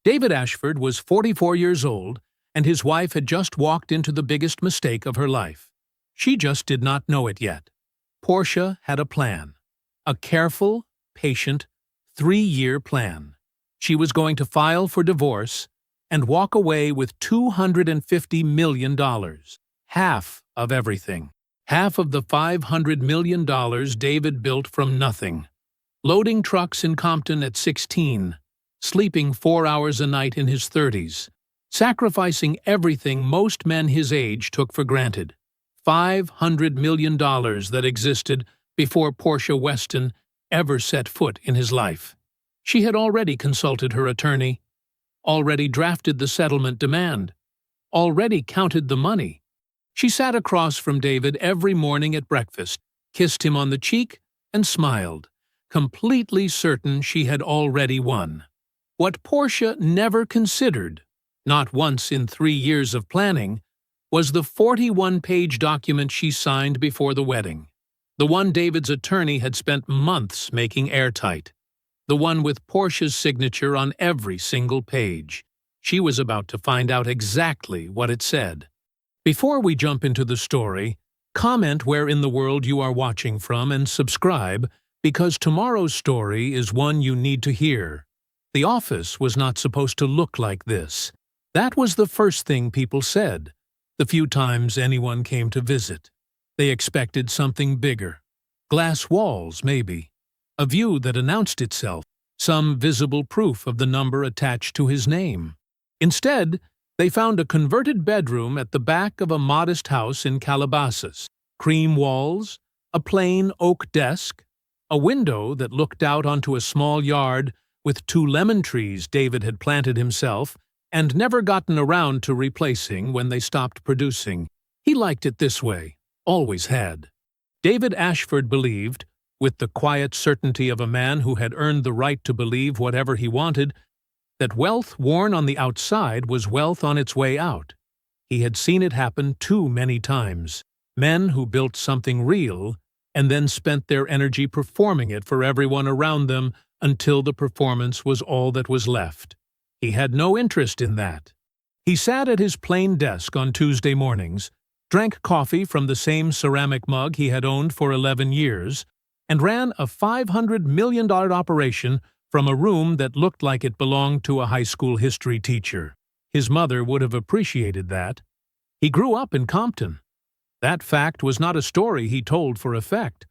David Ashford was 44 years old, and his wife had just walked into the biggest mistake of her life. She just did not know it yet. Portia had a plan. A careful, patient, 3-year plan. She was going to file for divorce and walk away with $250 million. Half of everything. Half of the $500 million David built from nothing. Loading trucks in Compton at 16. Sleeping 4 hours a night in his 30s. Sacrificing everything most men his age took for granted. $500 million that existed before Portia Weston ever set foot in his life. She had already consulted her attorney, already drafted the settlement demand, already counted the money. She sat across from David every morning at breakfast, kissed him on the cheek, and smiled, completely certain she had already won. What Portia never considered, not once in 3 years of planning, was the 41-page document she signed before the wedding. The one David's attorney had spent months making airtight. The one with Portia's signature on every single page. She was about to find out exactly what it said. Before we jump into the story, comment where in the world you are watching from and subscribe, because tomorrow's story is one you need to hear. The office was not supposed to look like this. That was the first thing people said, the few times anyone came to visit. They expected something bigger. Glass walls, maybe. A view that announced itself, some visible proof of the number attached to his name. Instead, they found a converted bedroom at the back of a modest house in Calabasas. Cream walls, a plain oak desk, a window that looked out onto a small yard with 2 lemon trees David had planted himself and never gotten around to replacing when they stopped producing. He liked it this way, always had. David Ashford believed, with the quiet certainty of a man who had earned the right to believe whatever he wanted, that wealth worn on the outside was wealth on its way out. He had seen it happen too many times. Men who built something real and then spent their energy performing it for everyone around them until the performance was all that was left. He had no interest in that. He sat at his plain desk on Tuesday mornings, drank coffee from the same ceramic mug he had owned for 11 years, and ran a $500 million operation from a room that looked like it belonged to a high school history teacher. His mother would have appreciated that. He grew up in Compton. That fact was not a story he told for effect.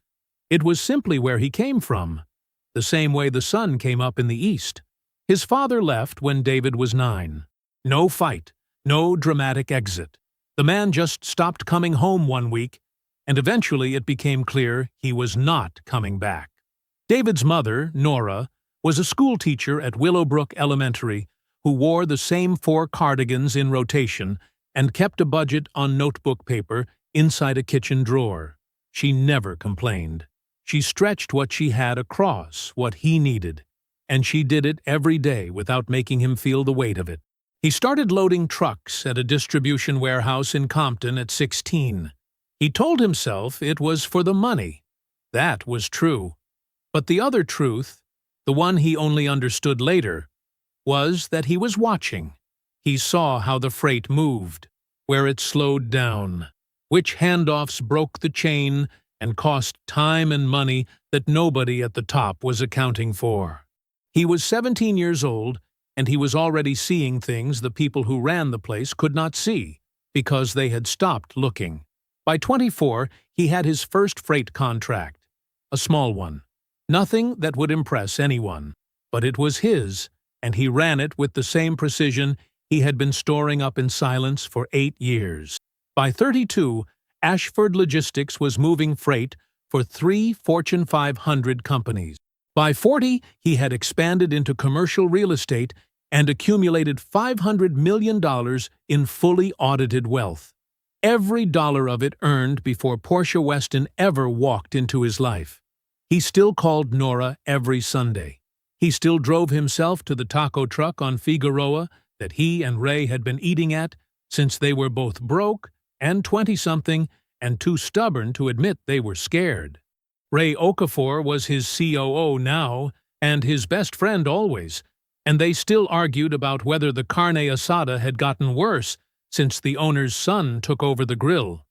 It was simply where he came from, the same way the sun came up in the east. His father left when David was 9. No fight, no dramatic exit. The man just stopped coming home one week, and eventually it became clear he was not coming back. David's mother, Nora, was a school teacher at Willowbrook Elementary who wore the same 4 cardigans in rotation and kept a budget on notebook paper inside a kitchen drawer. She never complained. She stretched what she had across what he needed, and she did it every day without making him feel the weight of it. He started loading trucks at a distribution warehouse in Compton at 16. He told himself it was for the money. That was true. But the other truth, the one he only understood later, was that he was watching. He saw how the freight moved, where it slowed down, which handoffs broke the chain and cost time and money that nobody at the top was accounting for. He was 17 years old, and he was already seeing things the people who ran the place could not see, because they had stopped looking. By 24, he had his first freight contract, a small one. Nothing that would impress anyone, but it was his, and he ran it with the same precision he had been storing up in silence for 8 years. By 32, Ashford Logistics was moving freight for 3 Fortune 500 companies. By 40, he had expanded into commercial real estate and accumulated $500 million in fully audited wealth. Every dollar of it earned before Portia Weston ever walked into his life. He still called Nora every Sunday. He still drove himself to the taco truck on Figueroa that he and Ray had been eating at since they were both broke and 20-something and too stubborn to admit they were scared. Ray Okafor was his COO now and his best friend always, And they still argued about whether the carne asada had gotten worse since the owner's son took over the grill.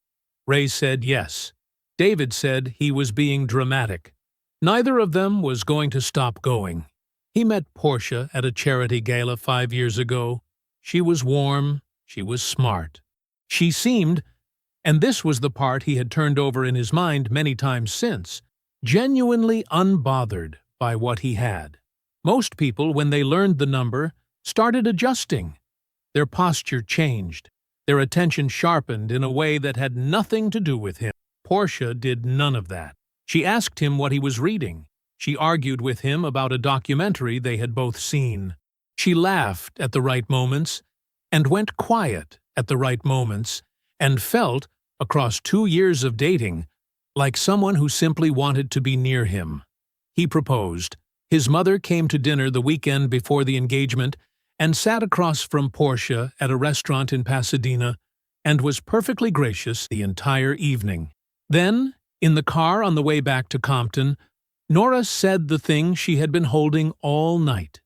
Ray said yes. David said he was being dramatic. Neither of them was going to stop going. He met Portia at a charity gala 5 years ago. She was warm, she was smart. She seemed, and this was the part he had turned over in his mind many times since, genuinely unbothered by what he had. Most people, when they learned the number, started adjusting. Their posture changed. Their attention sharpened in a way that had nothing to do with him. Portia did none of that. She asked him what he was reading. She argued with him about a documentary they had both seen. She laughed at the right moments and went quiet at the right moments and felt, across 2 years of dating, like someone who simply wanted to be near him. He proposed. His mother came to dinner the weekend before the engagement and sat across from Portia at a restaurant in Pasadena and was perfectly gracious the entire evening. Then, in the car on the way back to Compton, Nora said the thing she had been holding all night.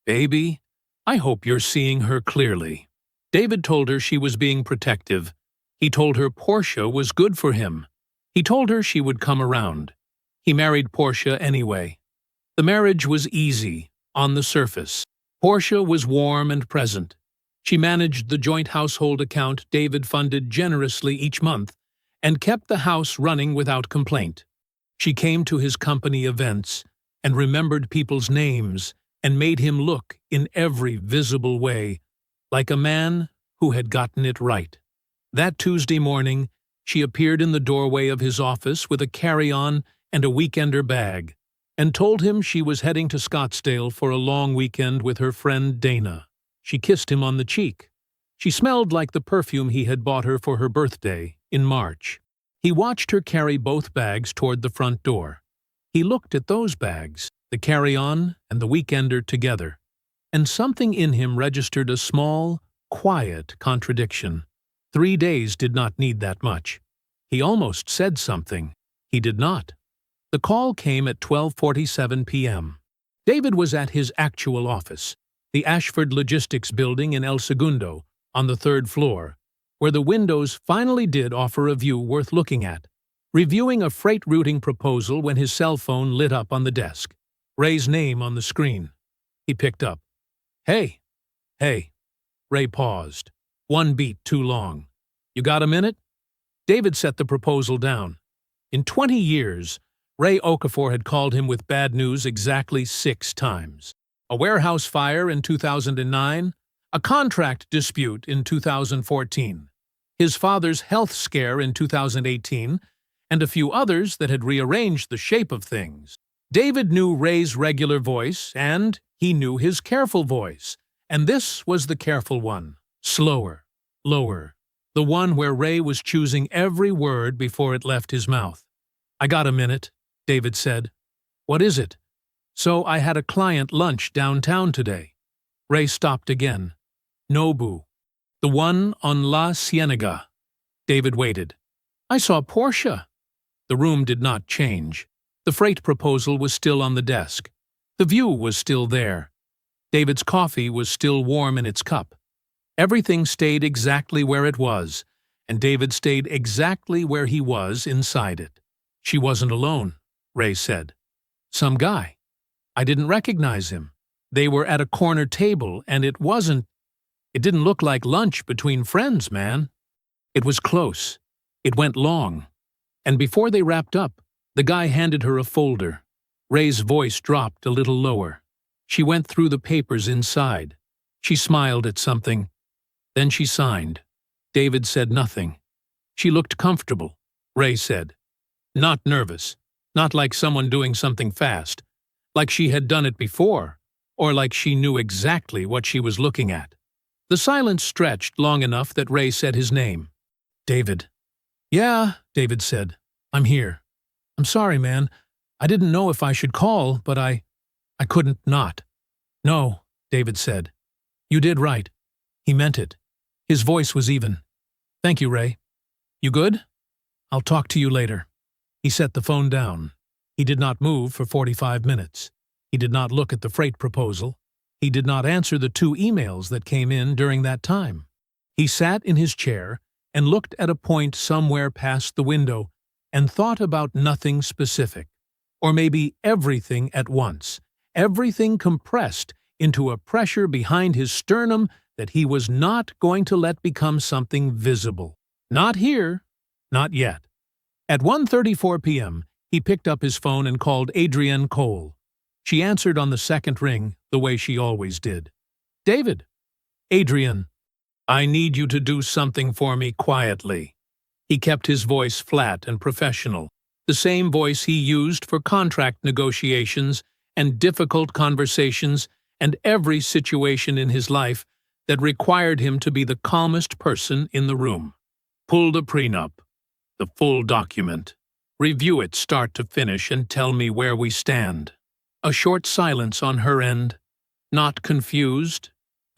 "Baby, I hope you're seeing her clearly." David told her she was being protective. He told her Portia was good for him. He told her she would come around. He married Portia anyway. The marriage was easy, on the surface. Portia was warm and present. She managed the joint household account David funded generously each month and kept the house running without complaint. She came to his company events and remembered people's names and made him look in every visible way like a man who had gotten it right. That Tuesday morning, she appeared in the doorway of his office with a carry-on and a weekender bag and told him she was heading to Scottsdale for a long weekend with her friend Dana. She kissed him on the cheek. She smelled like the perfume he had bought her for her birthday in March. He watched her carry both bags toward the front door. He looked at those bags, the carry-on and the weekender together, and something in him registered a small, quiet contradiction. 3 days did not need that much. He almost said something. He did not. The call came at 12:47 p.m. David was at his actual office, the Ashford Logistics building in El Segundo, on the 3rd floor, where the windows finally did offer a view worth looking at, reviewing a freight routing proposal when his cell phone lit up on the desk. Ray's name on the screen. He picked up. "Hey." "Hey." Ray paused. One beat too long. "You got a minute?" David set the proposal down. In 20 years, Ray Okafor had called him with bad news exactly 6 times. A warehouse fire in 2009, a contract dispute in 2014, his father's health scare in 2018, and a few others that had rearranged the shape of things. David knew Ray's regular voice, and he knew his careful voice, and this was the careful one, slower, lower, the one where Ray was choosing every word before it left his mouth. "I got a minute," David said. "What is it?" "So I had a client lunch downtown today." Ray stopped again. "Nobu. The one on La Cienega." David waited. "I saw Portia." The room did not change. The freight proposal was still on the desk. The view was still there. David's coffee was still warm in its cup. Everything stayed exactly where it was, and David stayed exactly where he was inside it. "She wasn't alone," Ray said. "Some guy. I didn't recognize him. They were at a corner table, and it didn't look like lunch between friends, man. It was close. It went long. And before they wrapped up, the guy handed her a folder. Ray's voice dropped a little lower. She went through the papers inside. She smiled at something. Then she signed. David said nothing. She looked comfortable, Ray said. Not nervous. Not like someone doing something fast. Like she had done it before, or like she knew exactly what she was looking at. The silence stretched long enough that Ray said his name. "David." "Yeah," David said. "I'm here. I'm sorry, man. I didn't know if I should call, but I couldn't not." "No," David said. "You did right." He meant it. His voice was even. "Thank you, Ray. You good? I'll talk to you later." He set the phone down. He did not move for 45 minutes. He did not look at the freight proposal. He did not answer the 2 emails that came in during that time. He sat in his chair and looked at a point somewhere past the window and thought about nothing specific, or maybe everything at once, everything compressed into a pressure behind his sternum that he was not going to let become something visible. Not here, not yet. At 1:34 p.m., he picked up his phone and called Adrienne Cole. She answered on the second ring the way she always did. "David." "Adrienne, I need you to do something for me quietly." He kept his voice flat and professional, the same voice he used for contract negotiations and difficult conversations and every situation in his life that required him to be the calmest person in the room. "Pull the prenup, the full document. Review it start to finish and tell me where we stand." A short silence on her end. Not confused.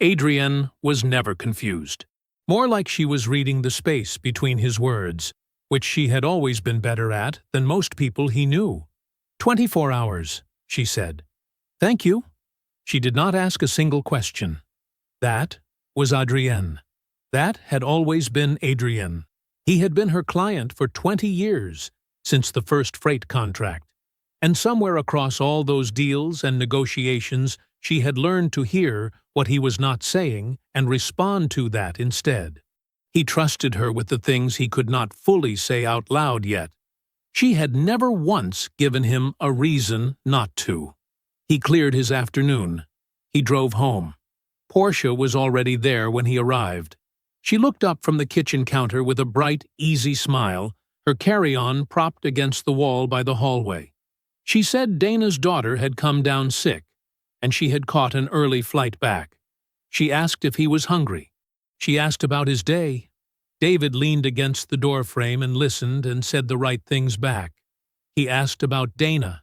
Adrienne was never confused. More like she was reading the space between his words, which she had always been better at than most people he knew. 24 hours, she said. "Thank you." She did not ask a single question. That was Adrienne. That had always been Adrienne. He had been her client for 20 years, since the first freight contract. And somewhere across all those deals and negotiations, she had learned to hear what he was not saying and respond to that instead. He trusted her with the things he could not fully say out loud yet. She had never once given him a reason not to. He cleared his afternoon. He drove home. Portia was already there when he arrived. She looked up from the kitchen counter with a bright, easy smile, her carry-on propped against the wall by the hallway. She said Dana's daughter had come down sick, and she had caught an early flight back. She asked if he was hungry. She asked about his day. David leaned against the doorframe and listened and said the right things back. He asked about Dana.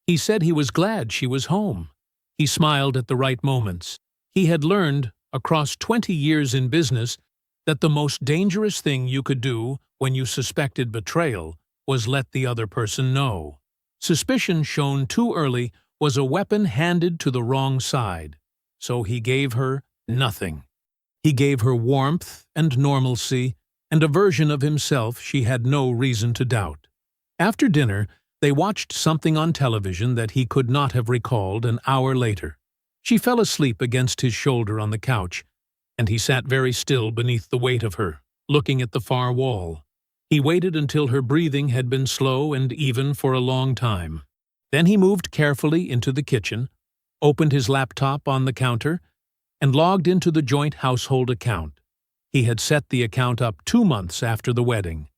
He said he was glad she was home. He smiled at the right moments. He had learned, across 20 years in business, that the most dangerous thing you could do when you suspected betrayal was let the other person know. Suspicion shown too early was a weapon handed to the wrong side, so he gave her nothing. He gave her warmth and normalcy and a version of himself she had no reason to doubt. After dinner, they watched something on television that he could not have recalled an hour later. She fell asleep against his shoulder on the couch, and he sat very still beneath the weight of her, looking at the far wall. He waited until her breathing had been slow and even for a long time. Then he moved carefully into the kitchen, opened his laptop on the counter, and logged into the joint household account. He had set the account up 2 months after the wedding,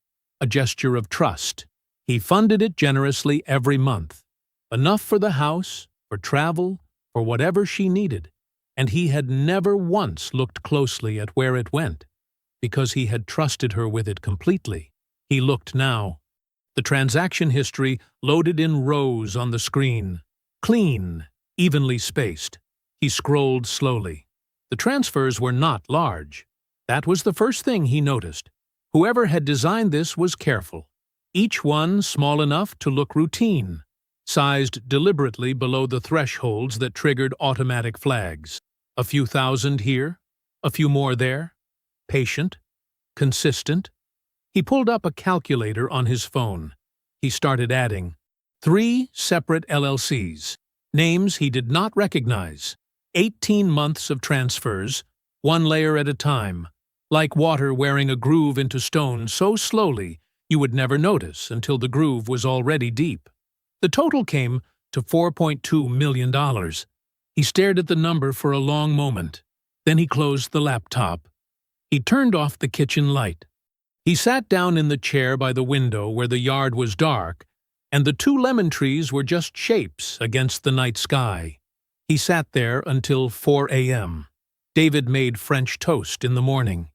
a gesture of trust. He funded it generously every month, enough for the house, for travel, for whatever she needed, and he had never once looked closely at where it went, because he had trusted her with it completely. He looked now. The transaction history loaded in rows on the screen, clean, evenly spaced. He scrolled slowly. The transfers were not large. That was the first thing he noticed. Whoever had designed this was careful. Each one small enough to look routine, sized deliberately below the thresholds that triggered automatic flags. A few thousand here, a few more there. Patient, consistent. He pulled up a calculator on his phone. He started adding. 3 separate LLCs, names he did not recognize. 18 months of transfers, 1 layer at a time, like water wearing a groove into stone so slowly you would never notice until the groove was already deep. The total came to $4.2 million. He stared at the number for a long moment. Then he closed the laptop. He turned off the kitchen light. He sat down in the chair by the window where the yard was dark, and the 2 lemon trees were just shapes against the night sky. He sat there until 4 a.m. David made French toast in the morning.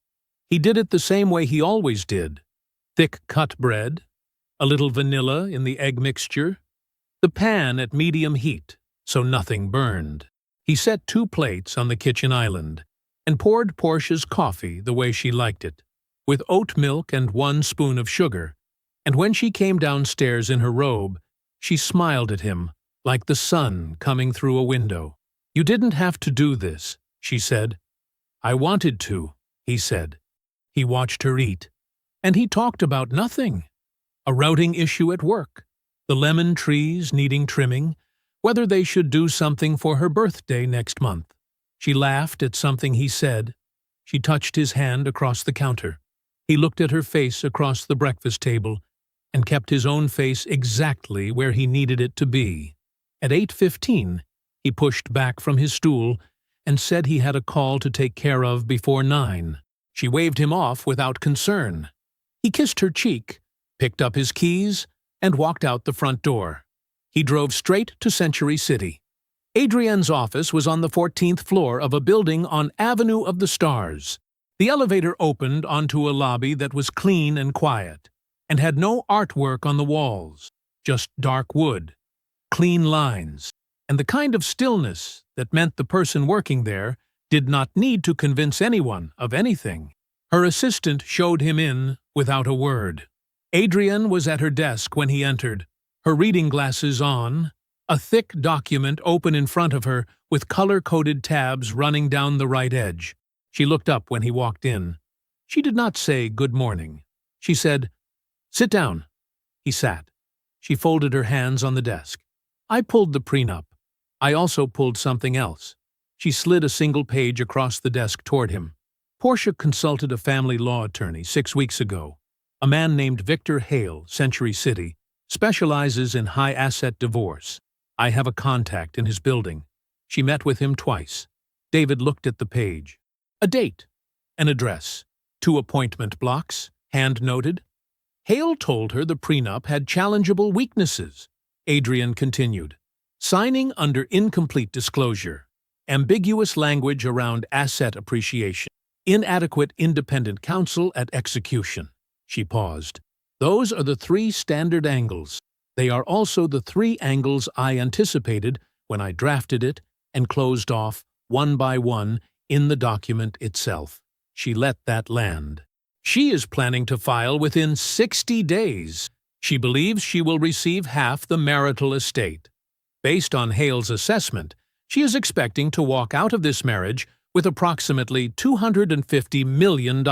He did it the same way he always did. Thick cut bread, a little vanilla in the egg mixture, the pan at medium heat, so nothing burned. He set 2 plates on the kitchen island and poured Portia's coffee the way she liked it, with oat milk and 1 spoon of sugar, and when she came downstairs in her robe, she smiled at him like the sun coming through a window. "You didn't have to do this," she said. "I wanted to," he said. He watched her eat. And he talked about nothing. A routing issue at work, the lemon trees needing trimming, whether they should do something for her birthday next month. She laughed at something he said. She touched his hand across the counter. He looked at her face across the breakfast table and kept his own face exactly where he needed it to be. At 8:15, he pushed back from his stool and said he had a call to take care of before 9. She waved him off without concern. He kissed her cheek, picked up his keys, and walked out the front door. He drove straight to Century City. Adrienne's office was on the 14th floor of a building on Avenue of the Stars. The elevator opened onto a lobby that was clean and quiet, and had no artwork on the walls, just dark wood, clean lines, and the kind of stillness that meant the person working there did not need to convince anyone of anything. Her assistant showed him in without a word. Adrienne was at her desk when he entered, her reading glasses on, a thick document open in front of her with color-coded tabs running down the right edge. She looked up when he walked in. She did not say good morning. She said, "Sit down." He sat. She folded her hands on the desk. "I pulled the prenup. I also pulled something else." She slid a single page across the desk toward him. "Portia consulted a family law attorney 6 weeks ago. A man named Victor Hale, Century City, specializes in high-asset divorce. I have a contact in his building. She met with him twice." David looked at the page. A date, an address, 2 appointment blocks, hand-noted. Hale told her the prenup had challengeable weaknesses. Adrienne continued. Signing under incomplete disclosure, ambiguous language around asset appreciation, inadequate independent counsel at execution. She paused. "Those are the 3 standard angles. They are also the 3 angles I anticipated when I drafted it and closed off, one by one, in the document itself." She let that land. She is planning to file within 60 days. She believes she will receive half the marital estate. Based on Hale's assessment, she is expecting to walk out of this marriage with approximately $250 million.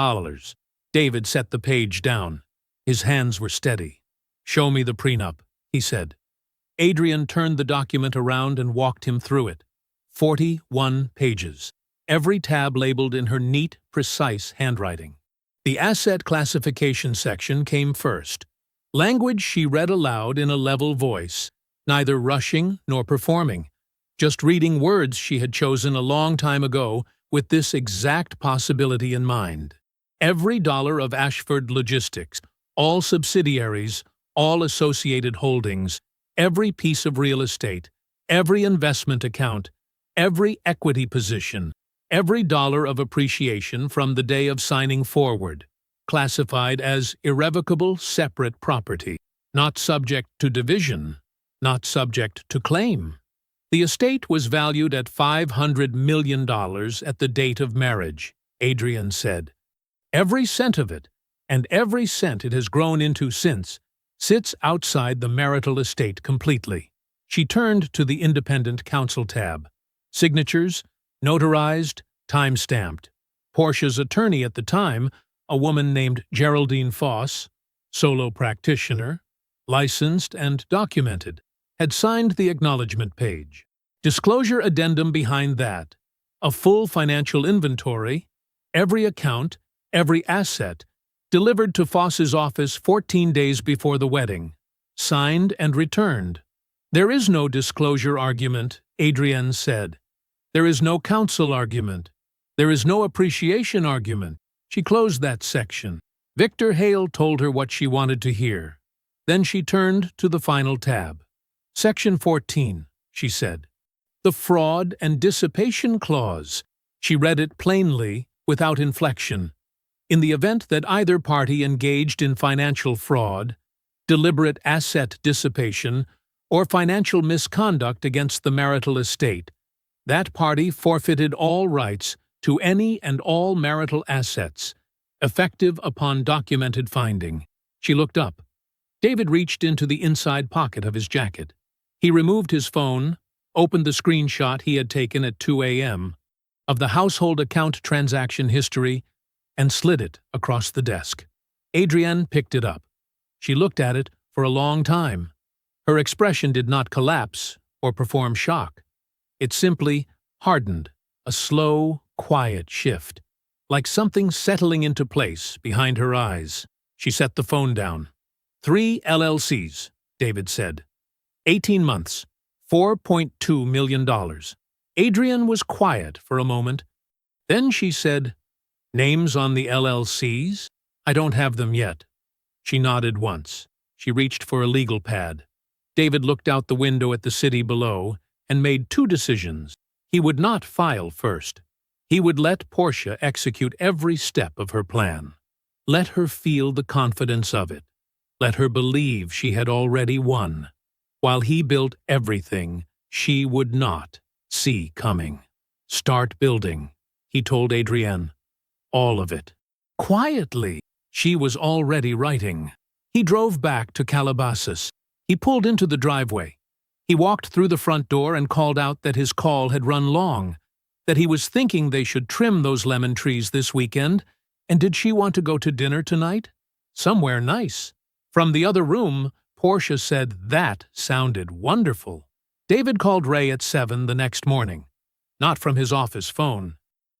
David set the page down. His hands were steady. "Show me the prenup," he said. Adrienne turned the document around and walked him through it. 41 pages. Every tab labeled in her neat, precise handwriting. The asset classification section came first. Language she read aloud in a level voice, neither rushing nor performing, just reading words she had chosen a long time ago with this exact possibility in mind. Every dollar of Ashford Logistics, all subsidiaries, all associated holdings, every piece of real estate, every investment account, every equity position, every dollar of appreciation from the day of signing forward, classified as irrevocable separate property, not subject to division, not subject to claim. The estate was valued at $500 million at the date of marriage, Adrienne said. Every cent of it, and every cent it has grown into since, sits outside the marital estate completely. She turned to the independent counsel tab. Signatures, notarized, time-stamped. Portia's attorney at the time, a woman named Geraldine Foss, solo practitioner, licensed and documented, had signed the acknowledgement page. Disclosure addendum behind that, a full financial inventory, every account, every asset, delivered to Foss's office 14 days before the wedding, signed and returned. "There is no disclosure argument," Adrienne said. "There is no counsel argument. There is no appreciation argument." She closed that section. Victor Hale told her what she wanted to hear. Then she turned to the final tab. "Section 14, she said. "The fraud and dissipation clause." She read it plainly, without inflection. "In the event that either party engaged in financial fraud, deliberate asset dissipation, or financial misconduct against the marital estate, that party forfeited all rights to any and all marital assets, effective upon documented finding." She looked up. David reached into the inside pocket of his jacket. He removed his phone, opened the screenshot he had taken at 2 a.m. of the household account transaction history, and slid it across the desk. Adrienne picked it up. She looked at it for a long time. Her expression did not collapse or perform shock. It simply hardened, a slow, quiet shift, like something settling into place behind her eyes. She set the phone down. 3 LLCs, David said. 18 months, $4.2 million. Adrienne was quiet for a moment. Then she said, "Names on the LLCs? I don't have them yet." She nodded once. She reached for a legal pad. David looked out the window at the city below and made 2 decisions. He would not file first. He would let Portia execute every step of her plan. Let her feel the confidence of it. Let her believe she had already won, while he built everything she would not see coming. "Start building," he told Adrienne. "All of it." Quietly, she was already writing. He drove back to Calabasas. He pulled into the driveway. He walked through the front door and called out that his call had run long, that he was thinking they should trim those lemon trees this weekend, and did she want to go to dinner tonight? Somewhere nice. From the other room, Portia said that sounded wonderful. David called Ray at 7 the next morning. Not from his office phone.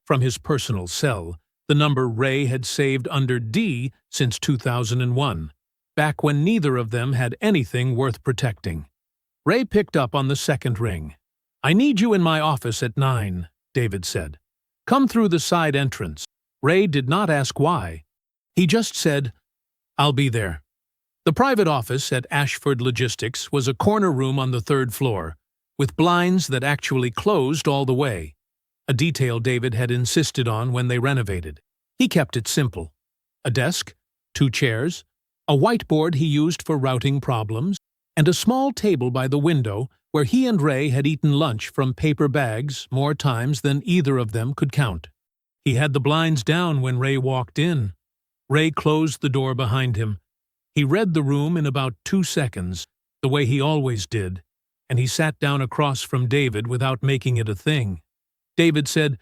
From his personal cell, the number Ray had saved under D since 2001, back when neither of them had anything worth protecting. Ray picked up on the second ring. "I need you in my office at 9, David said. "Come through the side entrance." Ray did not ask why. He just said, "I'll be there." The private office at Ashford Logistics was a corner room on the 3rd floor, with blinds that actually closed all the way, a detail David had insisted on when they renovated. He kept it simple. A desk, 2 chairs, a whiteboard he used for routing problems, and a small table by the window where he and Ray had eaten lunch from paper bags more times than either of them could count. He had the blinds down when Ray walked in. Ray closed the door behind him. He read the room in about 2 seconds, the way he always did, and he sat down across from David without making it a thing. David said,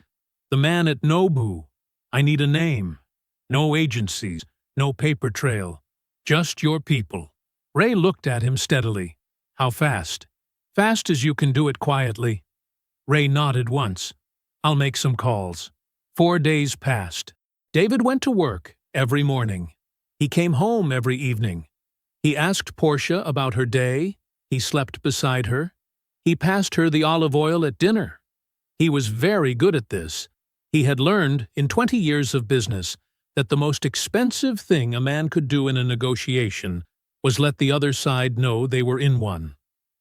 "The man at Nobu. I need a name. No agencies, no paper trail. Just your people." Ray looked at him steadily. "How fast?" "Fast as you can do it quietly." Ray nodded once. "I'll make some calls." 4 days passed. David went to work every morning. He came home every evening. He asked Portia about her day. He slept beside her. He passed her the olive oil at dinner. He was very good at this. He had learned, in 20 years of business, that the most expensive thing a man could do in a negotiation was let the other side know they were in one.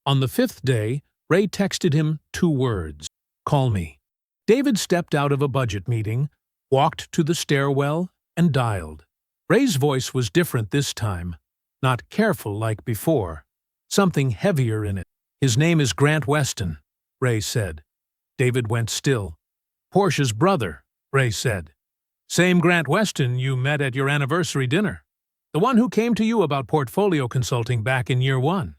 On the 5th day, Ray texted him 2 words, "Call me." David stepped out of a budget meeting, walked to the stairwell, and dialed. Ray's voice was different this time, not careful like before, something heavier in it. "His name is Grant Weston," Ray said. David went still. "Portia's brother," Ray said. "Same Grant Weston you met at your anniversary dinner. The one who came to you about portfolio consulting back in year 1.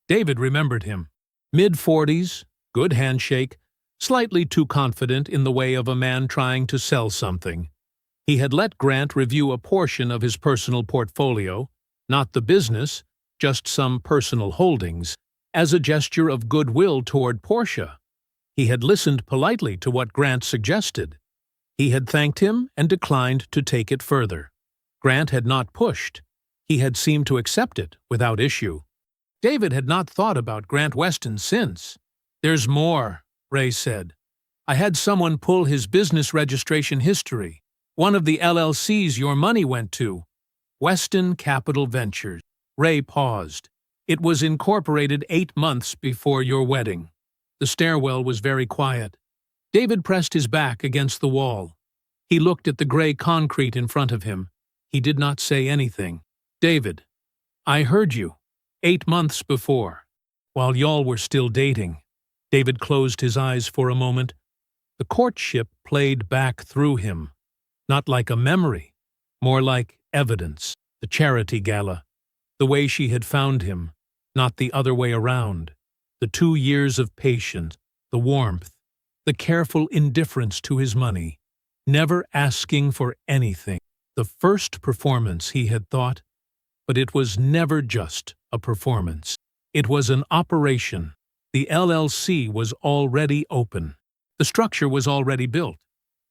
David remembered him. Mid-40s, good handshake, slightly too confident in the way of a man trying to sell something. He had let Grant review a portion of his personal portfolio, not the business, just some personal holdings, as a gesture of goodwill toward Portia. He had listened politely to what Grant suggested. He had thanked him and declined to take it further. Grant had not pushed. He had seemed to accept it without issue. David had not thought about Grant Weston since. "There's more," Ray said. "I had someone pull his business registration history. One of the LLCs your money went to. Weston Capital Ventures." Ray paused. "It was incorporated 8 months before your wedding." The stairwell was very quiet. David pressed his back against the wall. He looked at the gray concrete in front of him. He did not say anything. "David, I heard you. 8 months before, while y'all were still dating." David closed his eyes for a moment. The courtship played back through him. Not like a memory, more like evidence. The charity gala. The way she had found him, not the other way around. The 2 years of patience, the warmth, the careful indifference to his money, never asking for anything. The first performance, he had thought, but it was never just a performance. It was an operation. The LLC was already open. The structure was already built.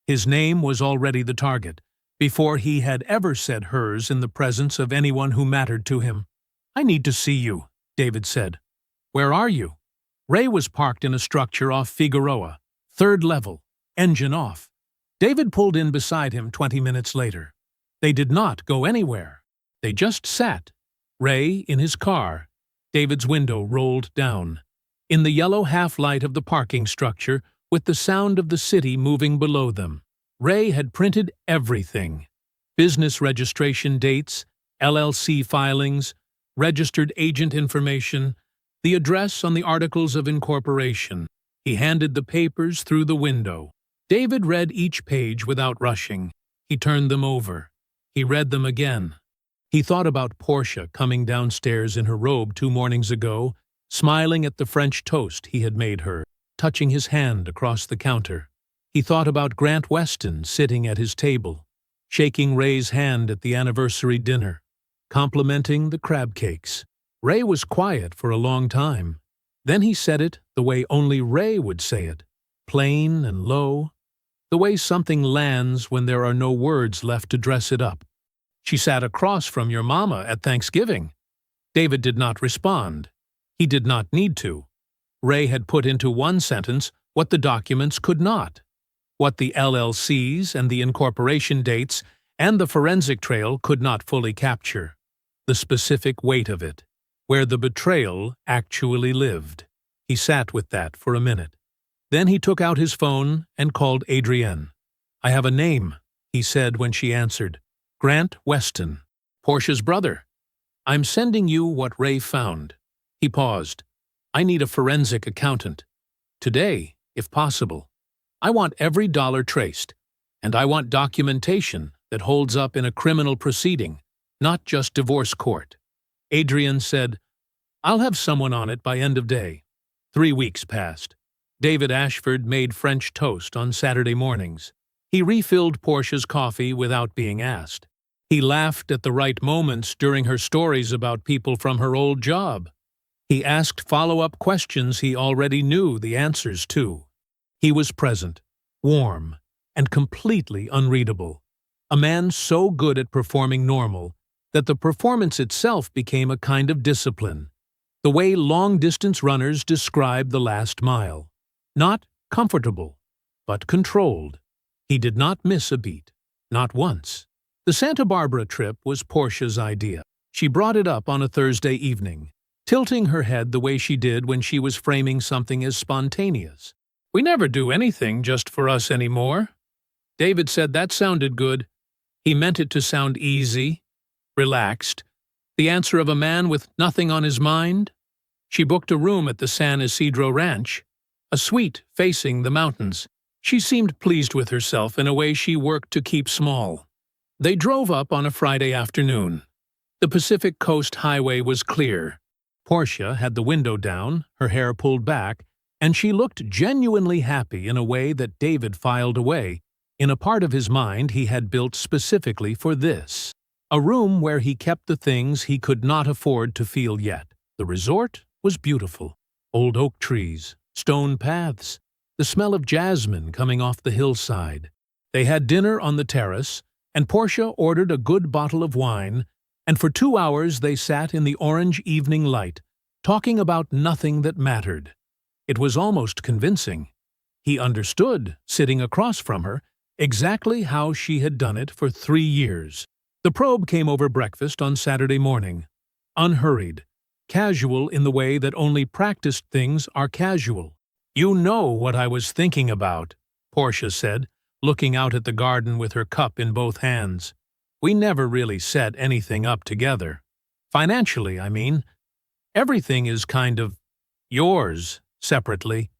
His name was already the target, before he had ever said hers in the presence of anyone who mattered to him. "I need to see you," David said. "Where are you?" Ray was parked in a structure off Figueroa, 3rd level, engine off. David pulled in beside him 20 minutes later. They did not go anywhere. They just sat. Ray in his car. David's window rolled down. In the yellow half-light of the parking structure, with the sound of the city moving below them, Ray had printed everything. Business registration dates, LLC filings, registered agent information, the address on the articles of incorporation. He handed the papers through the window. David read each page without rushing. He turned them over. He read them again. He thought about Portia coming downstairs in her robe 2 mornings ago, smiling at the French toast he had made her, touching his hand across the counter. He thought about Grant Weston sitting at his table, shaking Ray's hand at the anniversary dinner, complimenting the crab cakes. Ray was quiet for a long time. Then he said it the way only Ray would say it, plain and low, the way something lands when there are no words left to dress it up. "She sat across from your mama at Thanksgiving." David did not respond. He did not need to. Ray had put into one sentence what the documents could not, what the LLCs and the incorporation dates and the forensic trail could not fully capture, the specific weight of it, where the betrayal actually lived. He sat with that for a minute. Then he took out his phone and called Adrienne. "I have a name," he said when she answered. "Grant Weston, Portia's brother. I'm sending you what Ray found." He paused. "I need a forensic accountant. Today, if possible. I want every dollar traced, and I want documentation that holds up in a criminal proceeding, not just divorce court." Adrienne said, "I'll have someone on it by end of day." 3 weeks passed. David Ashford made French toast on Saturday mornings. He refilled Portia's coffee without being asked. He laughed at the right moments during her stories about people from her old job. He asked follow-up questions he already knew the answers to. He was present, warm, and completely unreadable. A man so good at performing normal that the performance itself became a kind of discipline, the way long-distance runners describe the last mile. Not comfortable, but controlled. He did not miss a beat, not once. The Santa Barbara trip was Portia's idea. She brought it up on a Thursday evening, tilting her head the way she did when she was framing something as spontaneous. "We never do anything just for us anymore." David said that sounded good. He meant it to sound easy, relaxed, the answer of a man with nothing on his mind. She booked a room at the San Isidro Ranch, a suite facing the mountains. She seemed pleased with herself in a way she worked to keep small. They drove up on a Friday afternoon. The Pacific Coast Highway was clear. Portia had the window down, her hair pulled back, and she looked genuinely happy in a way that David filed away, in a part of his mind he had built specifically for this. A room where he kept the things he could not afford to feel yet. The resort was beautiful. Old oak trees, stone paths, the smell of jasmine coming off the hillside. They had dinner on the terrace, and Portia ordered a good bottle of wine, and for 2 hours they sat in the orange evening light, talking about nothing that mattered. It was almost convincing. He understood, sitting across from her, exactly how she had done it for 3 years. The probe came over breakfast on Saturday morning, unhurried, casual in the way that only practiced things are casual. "You know what I was thinking about," Portia said, looking out at the garden with her cup in both hands. "We never really set anything up together. Financially, I mean. Everything is kind of yours, separately.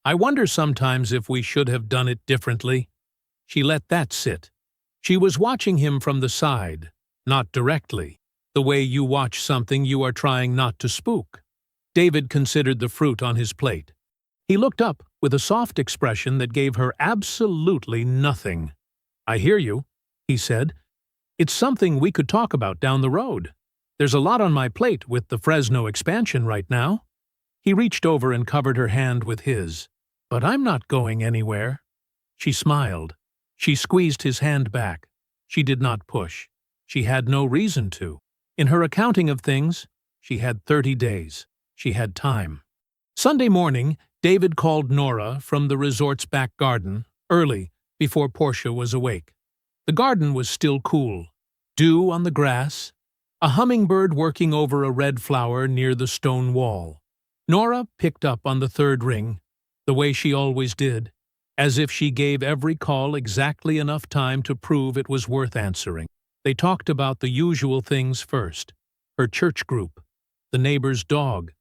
I wonder sometimes if we should have done it differently." She let that sit. She was watching him from the side, not directly, the way you watch something you are trying not to spook. David considered the fruit on his plate. He looked up with a soft expression that gave her absolutely nothing. "I hear you," he said. "It's something we could talk about down the road. There's a lot on my plate with the Fresno expansion right now." He reached over and covered her hand with his. "But I'm not going anywhere." She smiled. She squeezed his hand back. She did not push. She had no reason to. In her accounting of things, she had 30 days. She had time. Sunday morning, David called Nora from the resort's back garden, early, before Portia was awake. The garden was still cool. Dew on the grass, a hummingbird working over a red flower near the stone wall. Nora picked up on the third ring, the way she always did, as if she gave every call exactly enough time to prove it was worth answering. They talked about the usual things first: her church group, the neighbor's dog,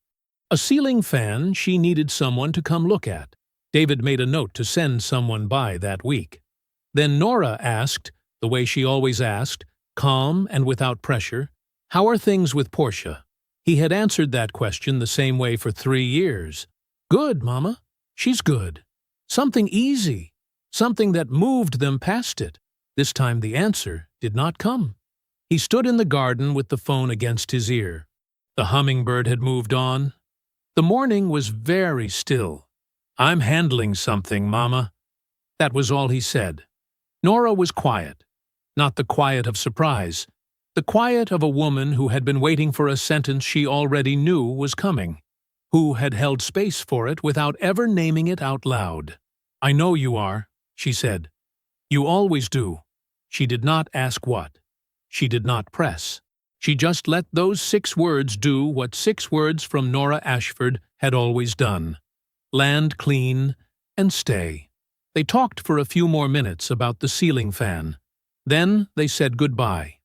a ceiling fan she needed someone to come look at. David made a note to send someone by that week. Then Nora asked, the way she always asked, calm and without pressure, "How are things with Portia?" He had answered that question the same way for 3 years. "Good, Mama. She's good." Something easy, something that moved them past it. This time the answer did not come. He stood in the garden with the phone against his ear. The hummingbird had moved on. The morning was very still. "I'm handling something, Mama." That was all he said. Nora was quiet. Not the quiet of surprise. The quiet of a woman who had been waiting for a sentence she already knew was coming, who had held space for it without ever naming it out loud. "I know you are," she said. "You always do." She did not ask what. She did not press. She just let those 6 words do what 6 words from Nora Ashford had always done: land clean and stay. They talked for a few more minutes about the ceiling fan. Then they said goodbye.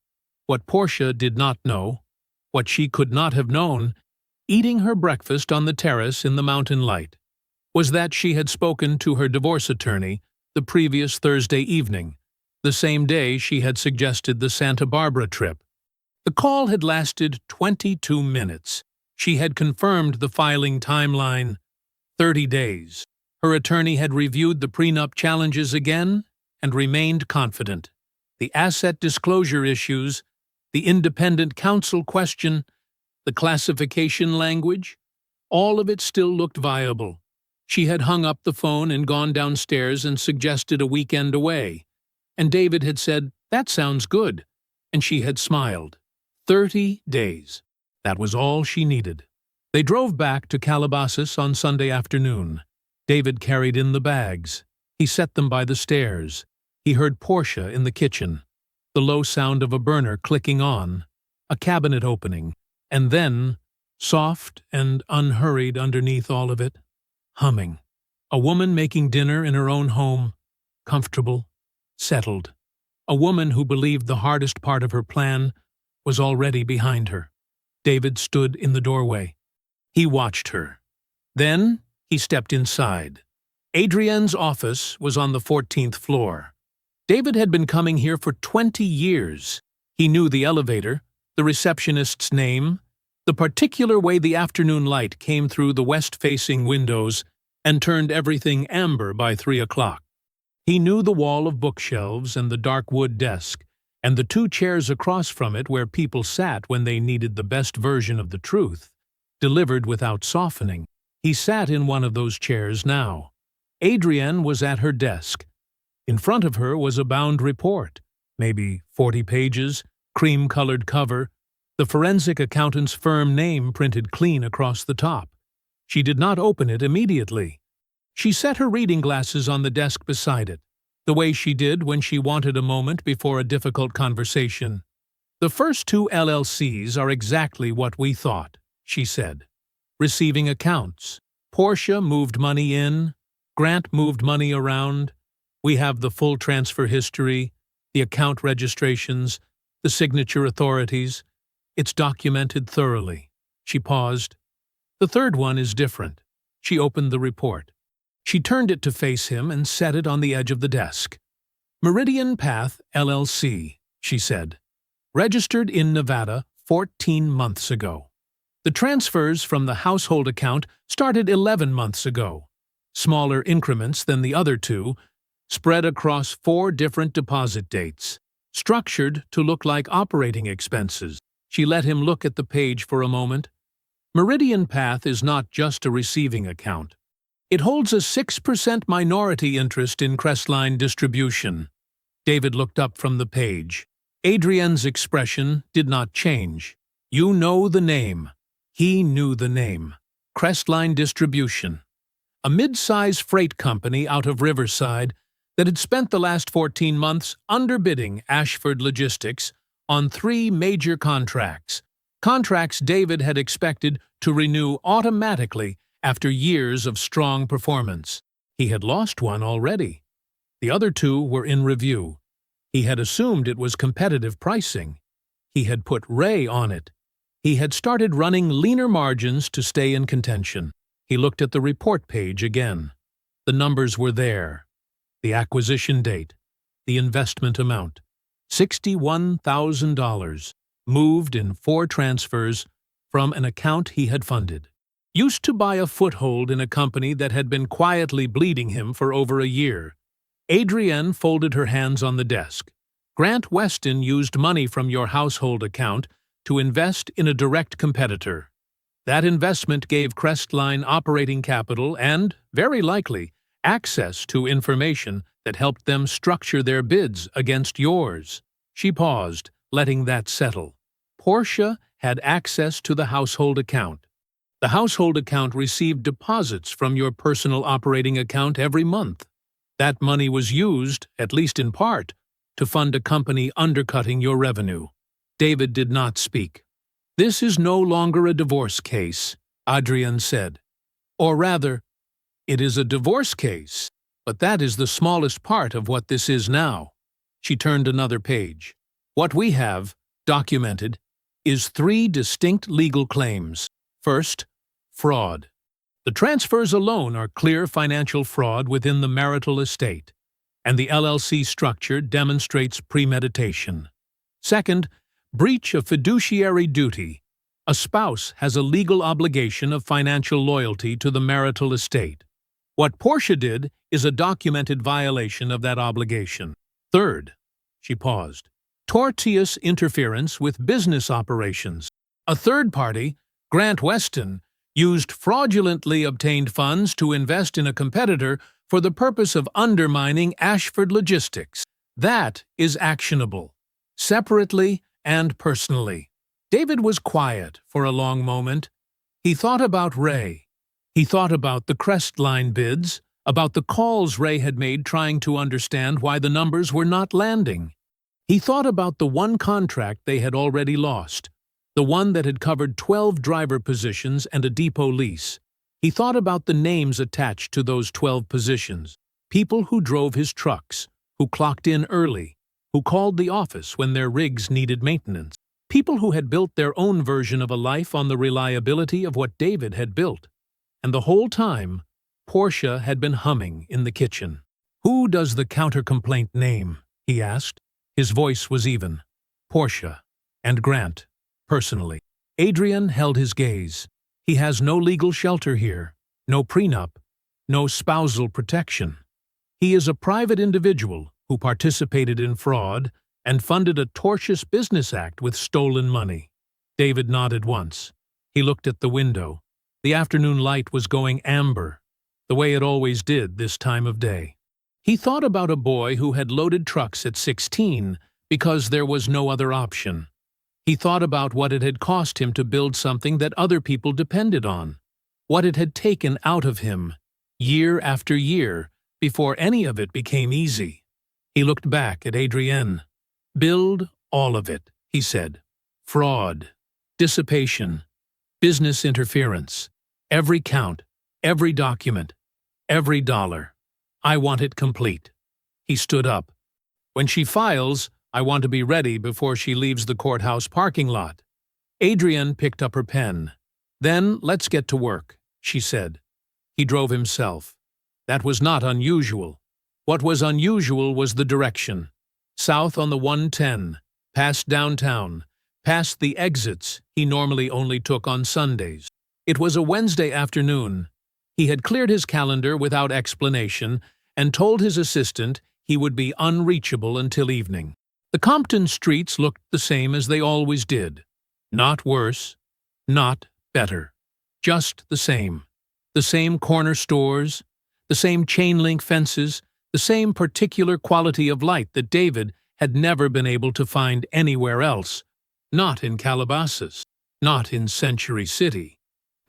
What Portia did not know, what she could not have known, eating her breakfast on the terrace in the mountain light, was that she had spoken to her divorce attorney the previous Thursday evening, the same day she had suggested the Santa Barbara trip. The call had lasted 22 minutes. She had confirmed the filing timeline: 30 days. Her attorney had reviewed the prenup challenges again and remained confident. The asset disclosure issues, the independent counsel question, the classification language, all of it still looked viable. She had hung up the phone and gone downstairs and suggested a weekend away, and David had said, "That sounds good," and she had smiled. 30 days. That was all she needed. They drove back to Calabasas on Sunday afternoon. David carried in the bags. He set them by the stairs. He heard Portia in the kitchen, the low sound of a burner clicking on, a cabinet opening, and then, soft and unhurried underneath all of it, humming. A woman making dinner in her own home, comfortable, settled. A woman who believed the hardest part of her plan was already behind her. David stood in the doorway. He watched her. Then he stepped inside. Adrienne's office was on the 14th floor. David had been coming here for 20 years. He knew the elevator, the receptionist's name, the particular way the afternoon light came through the west-facing windows and turned everything amber by 3 o'clock. He knew the wall of bookshelves and the dark wood desk, and the 2 chairs across from it where people sat when they needed the best version of the truth, delivered without softening. He sat in one of those chairs now. Adrienne was at her desk. In front of her was a bound report, maybe 40 pages, cream-colored cover, the forensic accountant's firm name printed clean across the top. She did not open it immediately. She set her reading glasses on the desk beside it, the way she did when she wanted a moment before a difficult conversation. "The first 2 LLCs are exactly what we thought," she said. "Receiving accounts. Portia moved money in, Grant moved money around. We have the full transfer history, the account registrations, the signature authorities. It's documented thoroughly." She paused. "The third one is different." She opened the report. She turned it to face him and set it on the edge of the desk. "Meridian Path, LLC," she said. "Registered in Nevada 14 months ago. The transfers from the household account started 11 months ago, smaller increments than the other two, spread across 4 different deposit dates, structured to look like operating expenses. She let him look at the page for a moment. Meridian Path is not just a receiving account. It holds a 6% minority interest in Crestline Distribution. David looked up from the page. Adrienne's expression did not change. You know the name. He knew the name. Crestline Distribution. A mid-size freight company out of Riverside that had spent the last 14 months underbidding Ashford Logistics on 3 major contracts. Contracts David had expected to renew automatically after years of strong performance. He had lost one already. The other 2 were in review. He had assumed it was competitive pricing. He had put Ray on it. He had started running leaner margins to stay in contention. He looked at the report page again. The numbers were there. The acquisition date. The investment amount. $61,000. Moved in 4 transfers from an account he had funded. Used to buy a foothold in a company that had been quietly bleeding him for over a year. Adrienne folded her hands on the desk. Grant Weston used money from your household account to invest in a direct competitor. That investment gave Crestline operating capital and, very likely, access to information that helped them structure their bids against yours. She paused, letting that settle. Portia had access to the household account. The household account received deposits from your personal operating account every month. That money was used, at least in part, to fund a company undercutting your revenue. David did not speak. This is no longer a divorce case, Adrienne said. Or rather, it is a divorce case, but that is the smallest part of what this is now. She turned another page. What we have, documented, is 3 distinct legal claims. First, fraud. The transfers alone are clear financial fraud within the marital estate, and the LLC structure demonstrates premeditation. Second, breach of fiduciary duty. A spouse has a legal obligation of financial loyalty to the marital estate. What Portia did is a documented violation of that obligation. Third, she paused, tortious interference with business operations. A third party, Grant Weston, used fraudulently obtained funds to invest in a competitor for the purpose of undermining Ashford Logistics. That is actionable, separately and personally. David was quiet for a long moment. He thought about Ray. He thought about the Crestline bids, about the calls Ray had made trying to understand why the numbers were not landing. He thought about the one contract they had already lost, the one that had covered 12 driver positions and a depot lease. He thought about the names attached to those 12 positions, people who drove his trucks, who clocked in early, who called the office when their rigs needed maintenance, people who had built their own version of a life on the reliability of what David had built. And the whole time, Portia had been humming in the kitchen. "Who does the counter-complaint name?" he asked. His voice was even. "Portia. And Grant. Personally." Adrienne held his gaze. He has no legal shelter here, no prenup, no spousal protection. He is a private individual who participated in fraud and funded a tortious business act with stolen money. David nodded once. He looked at the window. The afternoon light was going amber, the way it always did this time of day. He thought about a boy who had loaded trucks at 16 because there was no other option. He thought about what it had cost him to build something that other people depended on, what it had taken out of him, year after year, before any of it became easy. He looked back at Adrienne. "Build all of it," he said. "Fraud, dissipation, business interference, every count, every document, every dollar. I want it complete." He stood up. "When she files, I want to be ready before she leaves the courthouse parking lot." Adrienne picked up her pen. "Then let's get to work," she said. He drove himself. That was not unusual. What was unusual was the direction. South on the 110, past downtown, past the exits he normally only took on Sundays. It was a Wednesday afternoon. He had cleared his calendar without explanation and told his assistant he would be unreachable until evening. The Compton streets looked the same as they always did. Not worse, not better. Just the same. The same corner stores, the same chain-link fences, the same particular quality of light that David had never been able to find anywhere else. Not in Calabasas, not in Century City,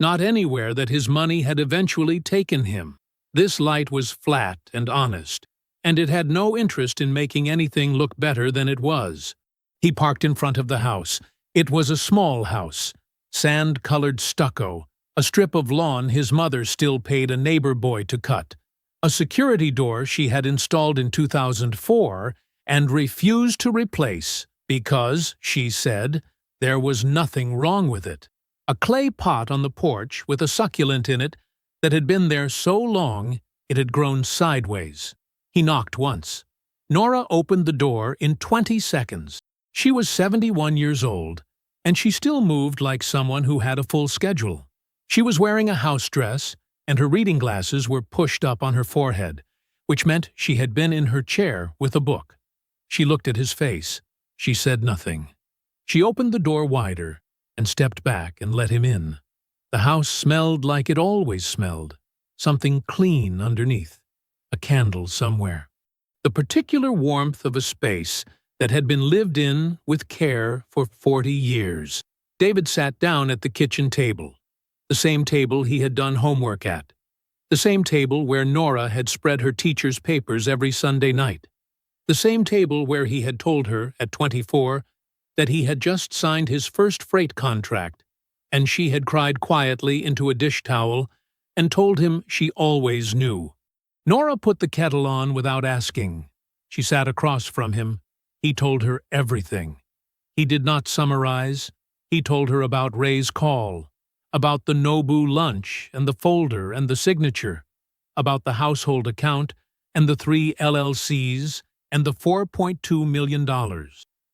not anywhere that his money had eventually taken him. This light was flat and honest, and it had no interest in making anything look better than it was. He parked in front of the house. It was a small house, sand-colored stucco, a strip of lawn his mother still paid a neighbor boy to cut, a security door she had installed in 2004 and refused to replace because, she said, there was nothing wrong with it. A clay pot on the porch with a succulent in it that had been there so long it had grown sideways. He knocked once. Nora opened the door in 20 seconds. She was 71 years old, and she still moved like someone who had a full schedule. She was wearing a house dress, and her reading glasses were pushed up on her forehead, which meant she had been in her chair with a book. She looked at his face. She said nothing. She opened the door wider and stepped back and let him in. The house smelled like it always smelled, something clean underneath, a candle somewhere. The particular warmth of a space that had been lived in with care for 40 years. David sat down at the kitchen table, the same table he had done homework at, the same table where Nora had spread her teacher's papers every Sunday night, the same table where he had told her, at 24, that he had just signed his first freight contract, and she had cried quietly into a dish towel and told him she always knew. Nora put the kettle on without asking. She sat across from him. He told her everything. He did not summarize. He told her about Ray's call, about the Nobu lunch and the folder and the signature, about the household account and the 3 LLCs and the $4.2 million.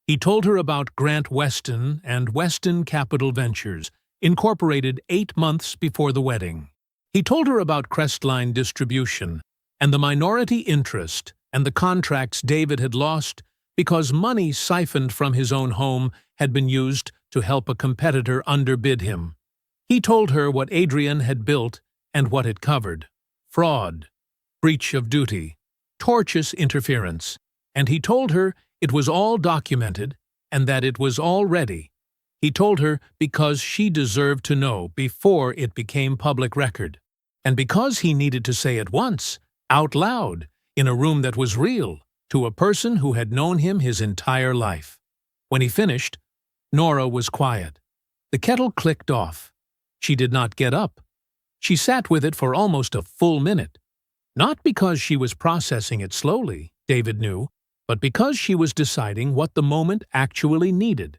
He told her about Grant Weston and Weston Capital Ventures, incorporated 8 months before the wedding. He told her about Crestline Distribution and the minority interest and the contracts David had lost because money siphoned from his own home had been used to help a competitor underbid him. He told her what Adrian had built and what it covered: fraud, breach of duty, tortious interference, and he told her it was all documented and that it was all ready. He told her because she deserved to know before it became public record, and because he needed to say it once, out loud, in a room that was real, to a person who had known him his entire life. When he finished, Nora was quiet. The kettle clicked off. She did not get up. She sat with it for almost a full minute. Not because she was processing it slowly, David knew, but because she was deciding what the moment actually needed.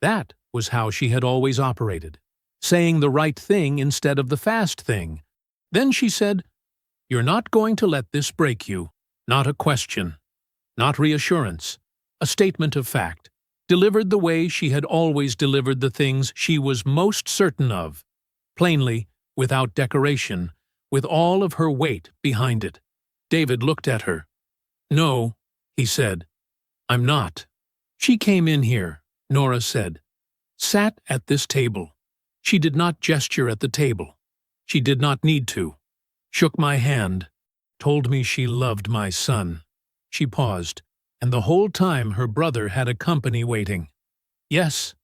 That was how she had always operated, saying the right thing instead of the fast thing. Then she said, "You're not going to let this break you." Not a question, not reassurance, a statement of fact, delivered the way she had always delivered the things she was most certain of, plainly, without decoration, with all of her weight behind it. David looked at her. "No," he said, "I'm not." "She came in here," Nora said, "sat at this table. She did not gesture at the table. She did not need to. Shook my hand, told me she loved my son." She paused, and the whole time her brother had a company waiting. "Yes."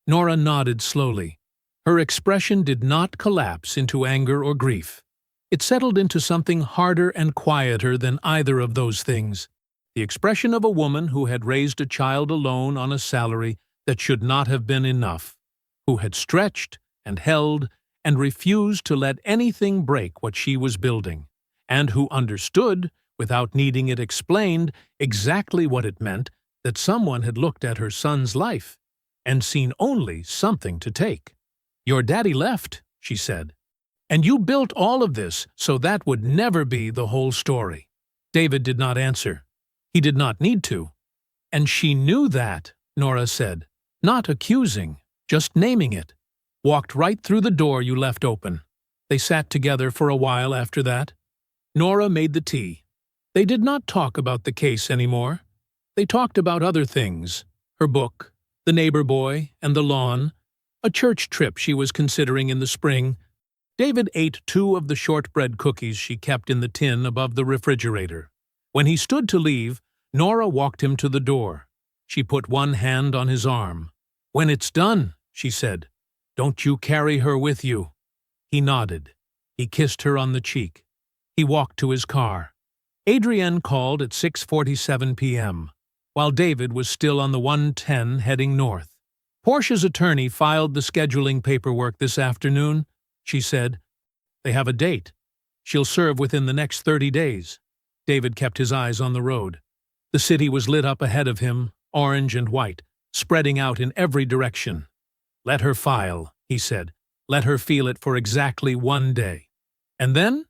Nora nodded slowly. Her expression did not collapse into anger or grief. It settled into something harder and quieter than either of those things. The expression of a woman who had raised a child alone on a salary that should not have been enough, who had stretched and held and refused to let anything break what she was building, and who understood, without needing it explained, exactly what it meant that someone had looked at her son's life and seen only something to take. "Your daddy left," she said, "and you built all of this so that would never be the whole story." David did not answer. He did not need to. "And she knew that," Nora said, Not accusing, just naming it. Walked right through the door you left open. They sat together for a while after that. Nora made the tea. They did not talk about the case anymore. They talked about other things. Her book, the neighbor boy, and the lawn. A church trip she was considering in the spring. David ate 2 of the shortbread cookies she kept in the tin above the refrigerator. When he stood to leave, Nora walked him to the door. She put one hand on his arm. "When it's done," she said, "don't you carry her with you." He nodded. He kissed her on the cheek. He walked to his car. Adrienne called at 6:47 p.m., while David was still on the 110 heading north. "Portia's attorney filed the scheduling paperwork this afternoon," she said. "They have a date. She'll serve within the next 30 days. David kept his eyes on the road. The city was lit up ahead of him, orange and white, spreading out in every direction. "Let her file," he said. "Let her feel it for exactly 1 day. And then?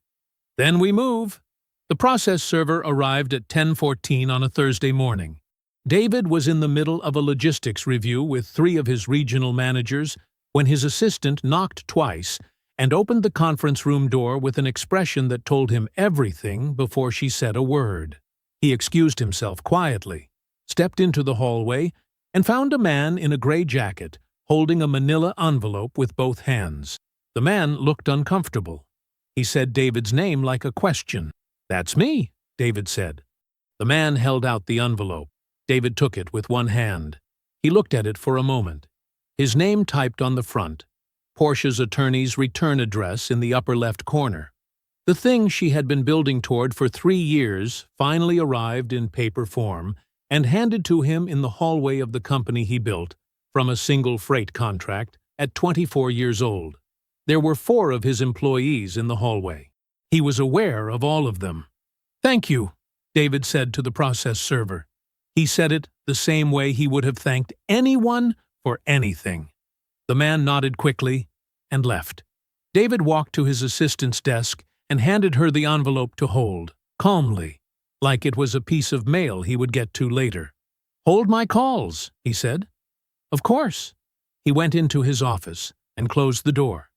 Then we move." The process server arrived at 10:14 on a Thursday morning. David was in the middle of a logistics review with 3 of his regional managers when his assistant knocked twice and opened the conference room door with an expression that told him everything before she said a word. He excused himself quietly, stepped into the hallway, and found a man in a gray jacket holding a manila envelope with both hands. The man looked uncomfortable. He said David's name like a question. "That's me," David said. The man held out the envelope. David took it with one hand. He looked at it for a moment. His name typed on the front. Portia's attorney's return address in the upper left corner. The thing she had been building toward for 3 years finally arrived in paper form and handed to him in the hallway of the company he built, from a single freight contract, at 24 years old. There were 4 of his employees in the hallway. He was aware of all of them. "Thank you," David said to the process server. He said it the same way he would have thanked anyone for anything. The man nodded quickly and left. David walked to his assistant's desk and handed her the envelope to hold, calmly, like it was a piece of mail he would get to later. "Hold my calls," he said. "Of course." He went into his office and closed the door.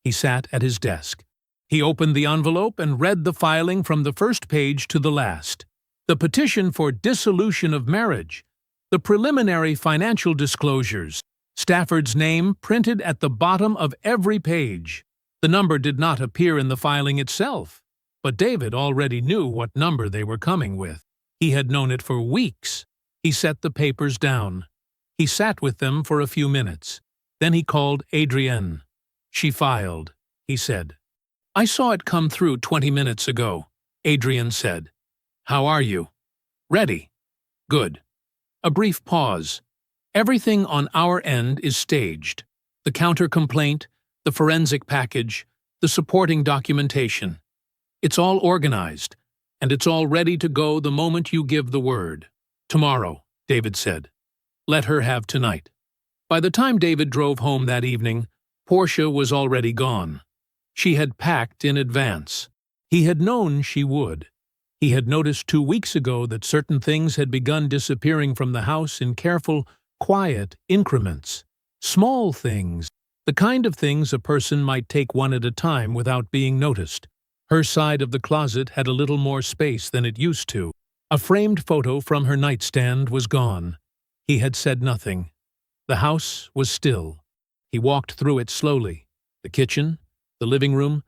He sat at his desk. He opened the envelope and read the filing from the first page to the last. The petition for dissolution of marriage, the preliminary financial disclosures, Stafford's name printed at the bottom of every page. The number did not appear in the filing itself, but David already knew what number they were coming with. He had known it for weeks. He set the papers down. He sat with them for a few minutes. Then he called Adrienne. "She filed," he said. "I saw it come through 20 minutes ago," Adrienne said. "How are you?" "Ready." "Good." A brief pause. "Everything on our end is staged. The counter-complaint, the forensic package, the supporting documentation. It's all organized, and it's all ready to go the moment you give the word." "Tomorrow," David said. "Let her have tonight." By the time David drove home that evening, Portia was already gone. She had packed in advance. He had known she would. He had noticed 2 weeks ago that certain things had begun disappearing from the house in careful, quiet increments. Small things, the kind of things a person might take one at a time without being noticed. Her side of the closet had a little more space than it used to. A framed photo from her nightstand was gone. He had said nothing. The house was still. He walked through it slowly. The kitchen, the living room,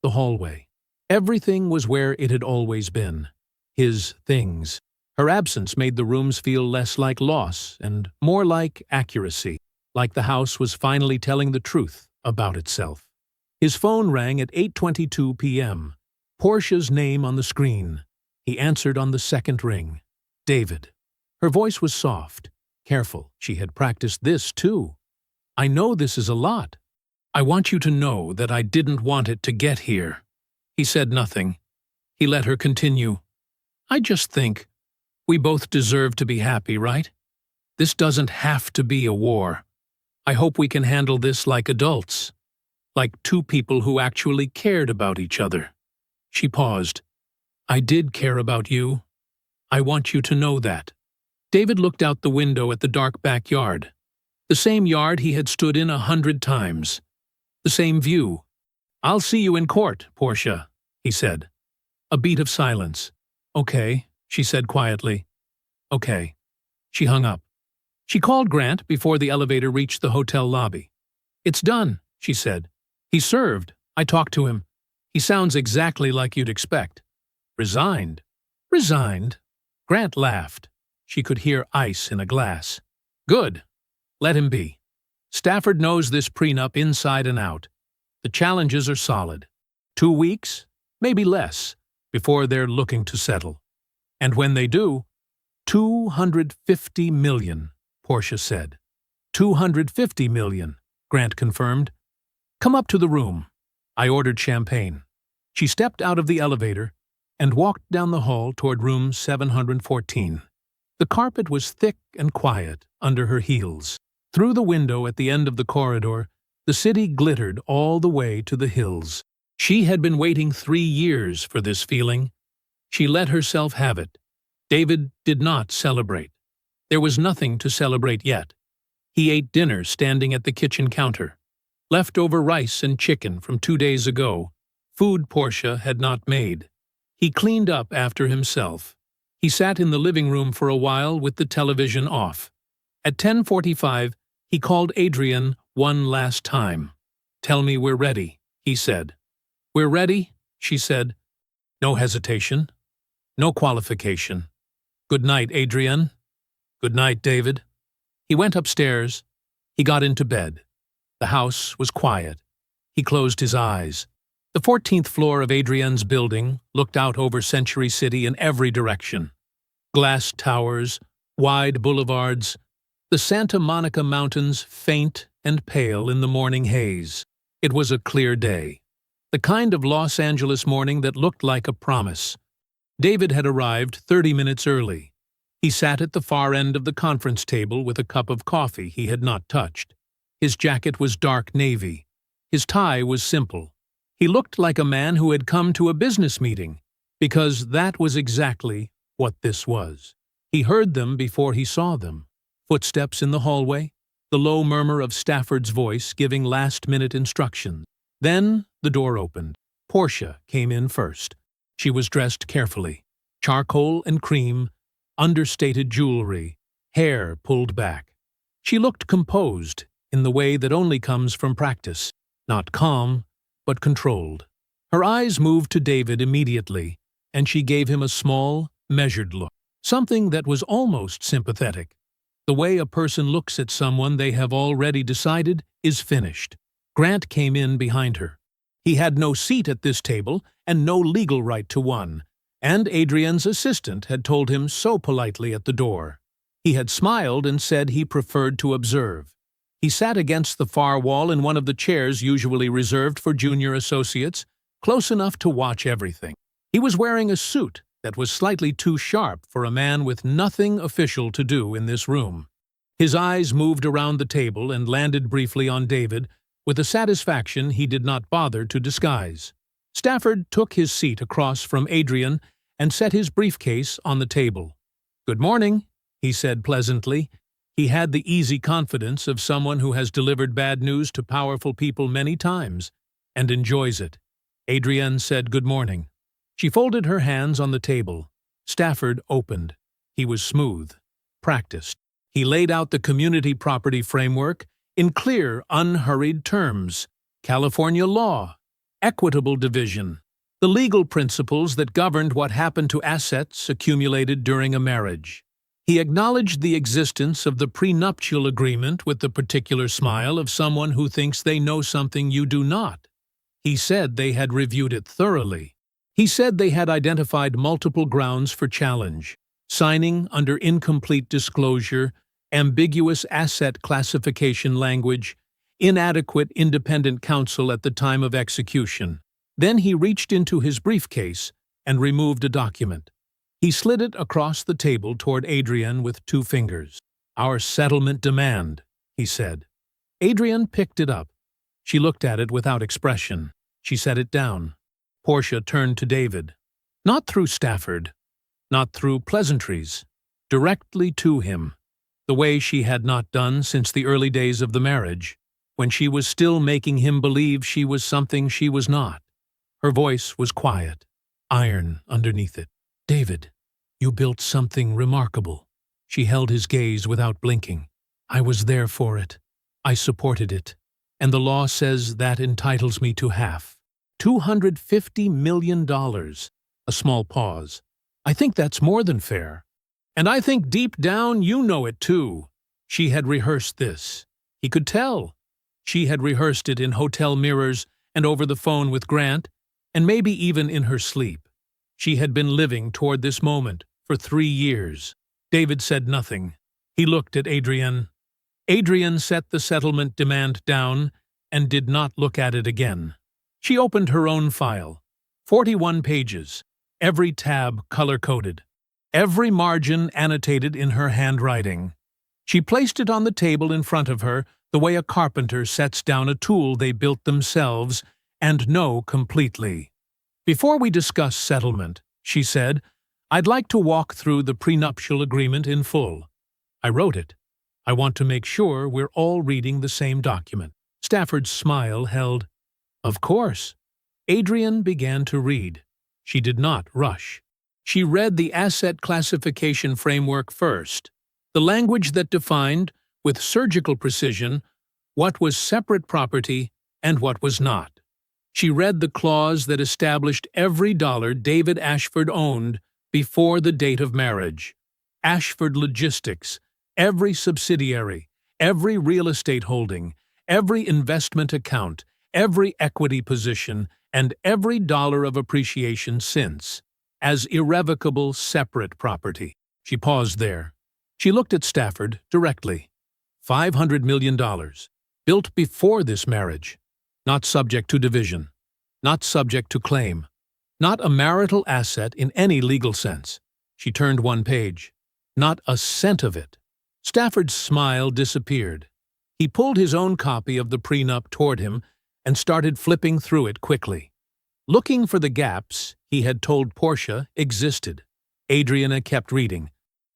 the hallway. Everything was where it had always been. His things. Her absence made the rooms feel less like loss and more like accuracy, like the house was finally telling the truth about itself. His phone rang at 8:22 p.m. Portia's name on the screen. He answered on the second ring. "David." Her voice was soft, careful. She had practiced this, too. "I know this is a lot. I want you to know that I didn't want it to get here." He said nothing. He let her continue. "I just think we both deserve to be happy, right? This doesn't have to be a war. I hope we can handle this like adults, like 2 people who actually cared about each other." She paused. "I did care about you. I want you to know that." David looked out the window at the dark backyard. The same yard he had stood in 100 times. The same view. "I'll see you in court, Portia," he said. A beat of silence. "Okay," she said quietly. "Okay." She hung up. She called Grant before the elevator reached the hotel lobby. "It's done," she said. "He served. I talked to him. He sounds exactly like you'd expect." "Resigned?" "Resigned." Grant laughed. She could hear ice in a glass. "Good. Let him be. Stafford knows this prenup inside and out. The challenges are solid. 2 weeks, maybe less, before they're looking to settle. And when they do, 250 million, Portia said. 250 million, Grant confirmed. "Come up to the room." I ordered champagne. She stepped out of the elevator and walked down the hall toward room 714. The carpet was thick and quiet under her heels. Through the window at the end of the corridor, the city glittered all the way to the hills. She had been waiting 3 years for this feeling. She let herself have it. David did not celebrate. There was nothing to celebrate yet. He ate dinner standing at the kitchen counter. Leftover rice and chicken from 2 days ago, food Portia had not made. He cleaned up after himself. He sat in the living room for a while with the television off. At 10:45, he called Adrienne one last time. "Tell me we're ready," he said. "We're ready," she said. No hesitation. No qualification. "Good night, Adrienne." "Good night, David." He went upstairs. He got into bed. The house was quiet. He closed his eyes. The 14th floor of Adrienne's building looked out over Century City in every direction. Glass towers, wide boulevards, the Santa Monica Mountains faint and pale in the morning haze. It was a clear day. The kind of Los Angeles morning that looked like a promise. David had arrived 30 minutes early. He sat at the far end of the conference table with a cup of coffee he had not touched. His jacket was dark navy. His tie was simple. He looked like a man who had come to a business meeting, because that was exactly what this was. He heard them before he saw them. Footsteps in the hallway, the low murmur of Stafford's voice giving last-minute instructions. Then the door opened. Portia came in first. She was dressed carefully. Charcoal and cream, understated jewelry, hair pulled back. She looked composed in the way that only comes from practice, not calm, but controlled. Her eyes moved to David immediately, and she gave him a small, measured look, something that was almost sympathetic. The way a person looks at someone they have already decided is finished. Grant came in behind her. He had no seat at this table and no legal right to one, and Adrienne's assistant had told him so politely at the door. He had smiled and said he preferred to observe. He sat against the far wall in one of the chairs usually reserved for junior associates, close enough to watch everything. He was wearing a suit that was slightly too sharp for a man with nothing official to do in this room. His eyes moved around the table and landed briefly on David, with a satisfaction he did not bother to disguise. Stafford took his seat across from Adrienne and set his briefcase on the table. "Good morning," he said pleasantly. He had the easy confidence of someone who has delivered bad news to powerful people many times and enjoys it. Adrienne said good morning. She folded her hands on the table. Stafford opened. He was smooth, practiced. He laid out the community property framework in clear, unhurried terms. California law, equitable division, the legal principles that governed what happened to assets accumulated during a marriage. He acknowledged the existence of the prenuptial agreement with the particular smile of someone who thinks they know something you do not. He said they had reviewed it thoroughly. He said they had identified multiple grounds for challenge: signing under incomplete disclosure, ambiguous asset classification language, inadequate independent counsel at the time of execution. Then he reached into his briefcase and removed a document. He slid it across the table toward Adrienne with 2 fingers. "Our settlement demand," he said. Adrienne picked it up. She looked at it without expression. She set it down. Portia turned to David. Not through Stafford, not through pleasantries, directly to him. the way she had not done since the early days of the marriage, when she was still making him believe she was something she was not. Her voice was quiet, iron underneath it. "David, you built something remarkable." She held his gaze without blinking. "I was there for it. I supported it. And the law says that entitles me to half. $250 million. A small pause. "I think that's more than fair. And I think deep down you know it too." She had rehearsed this. He could tell. She had rehearsed it in hotel mirrors and over the phone with Grant, and maybe even in her sleep. She had been living toward this moment for 3 years. David said nothing. He looked at Adrienne. Adrienne set the settlement demand down and did not look at it again. She opened her own file. 41 pages, every tab color-coded, every margin annotated in her handwriting. She placed it on the table in front of her the way a carpenter sets down a tool they built themselves and know completely. "Before we discuss settlement," she said, "I'd like to walk through the prenuptial agreement in full. I wrote it. I want to make sure we're all reading the same document." Stafford's smile held. "Of course." Adrienne began to read. She did not rush. She read the asset classification framework first, the language that defined, with surgical precision, what was separate property and what was not. She read the clause that established every dollar David Ashford owned before the date of marriage. Ashford Logistics, every subsidiary, every real estate holding, every investment account, every equity position, and every dollar of appreciation since, as irrevocable separate property. She paused there. She looked at Stafford directly. $500 million, built before this marriage, not subject to division, not subject to claim, not a marital asset in any legal sense. She turned one page. Not a cent of it. Stafford's smile disappeared. He pulled his own copy of the prenup toward him and started flipping through it quickly, looking for the gaps he had told Portia existed. Adrienne kept reading.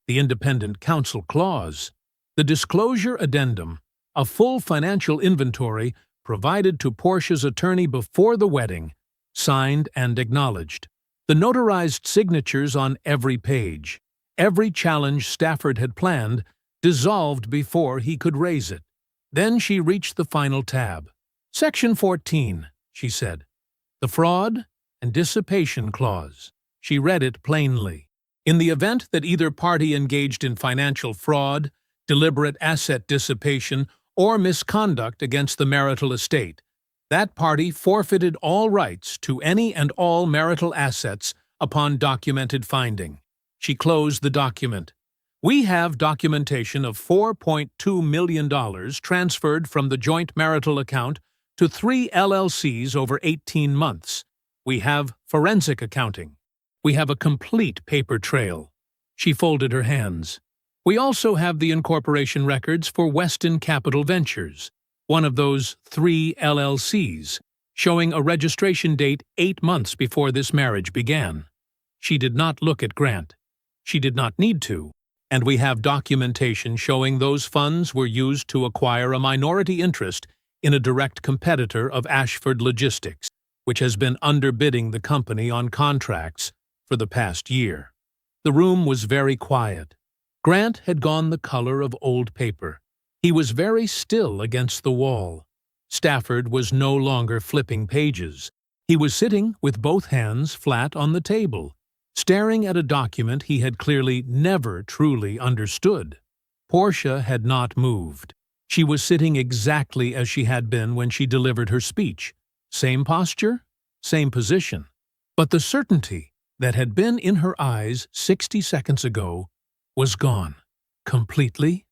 The independent counsel clause. The disclosure addendum, a full financial inventory provided to Portia's attorney before the wedding, signed and acknowledged. The notarized signatures on every page. Every challenge Stafford had planned dissolved before he could raise it. Then she reached the final tab. "Section 14, she said. "The fraud and dissipation clause." She read it plainly. In the event that either party engaged in financial fraud, deliberate asset dissipation, or misconduct against the marital estate, that party forfeited all rights to any and all marital assets upon documented finding. She closed the document. "We have documentation of $4.2 million transferred from the joint marital account to 3 LLCs over 18 months. We have forensic accounting. We have a complete paper trail." She folded her hands. "We also have the incorporation records for Weston Capital Ventures, one of those 3 LLCs, showing a registration date 8 months before this marriage began." She did not look at Grant. She did not need to. "And we have documentation showing those funds were used to acquire a minority interest in a direct competitor of Ashford Logistics, which has been underbidding the company on contracts for the past year." The room was very quiet. Grant had gone the color of old paper. He was very still against the wall. Stafford was no longer flipping pages. He was sitting with both hands flat on the table, staring at a document he had clearly never truly understood. Portia had not moved. She was sitting exactly as she had been when she delivered her speech. Same posture, same position. But the certainty that had been in her eyes 60 seconds ago was gone. Completely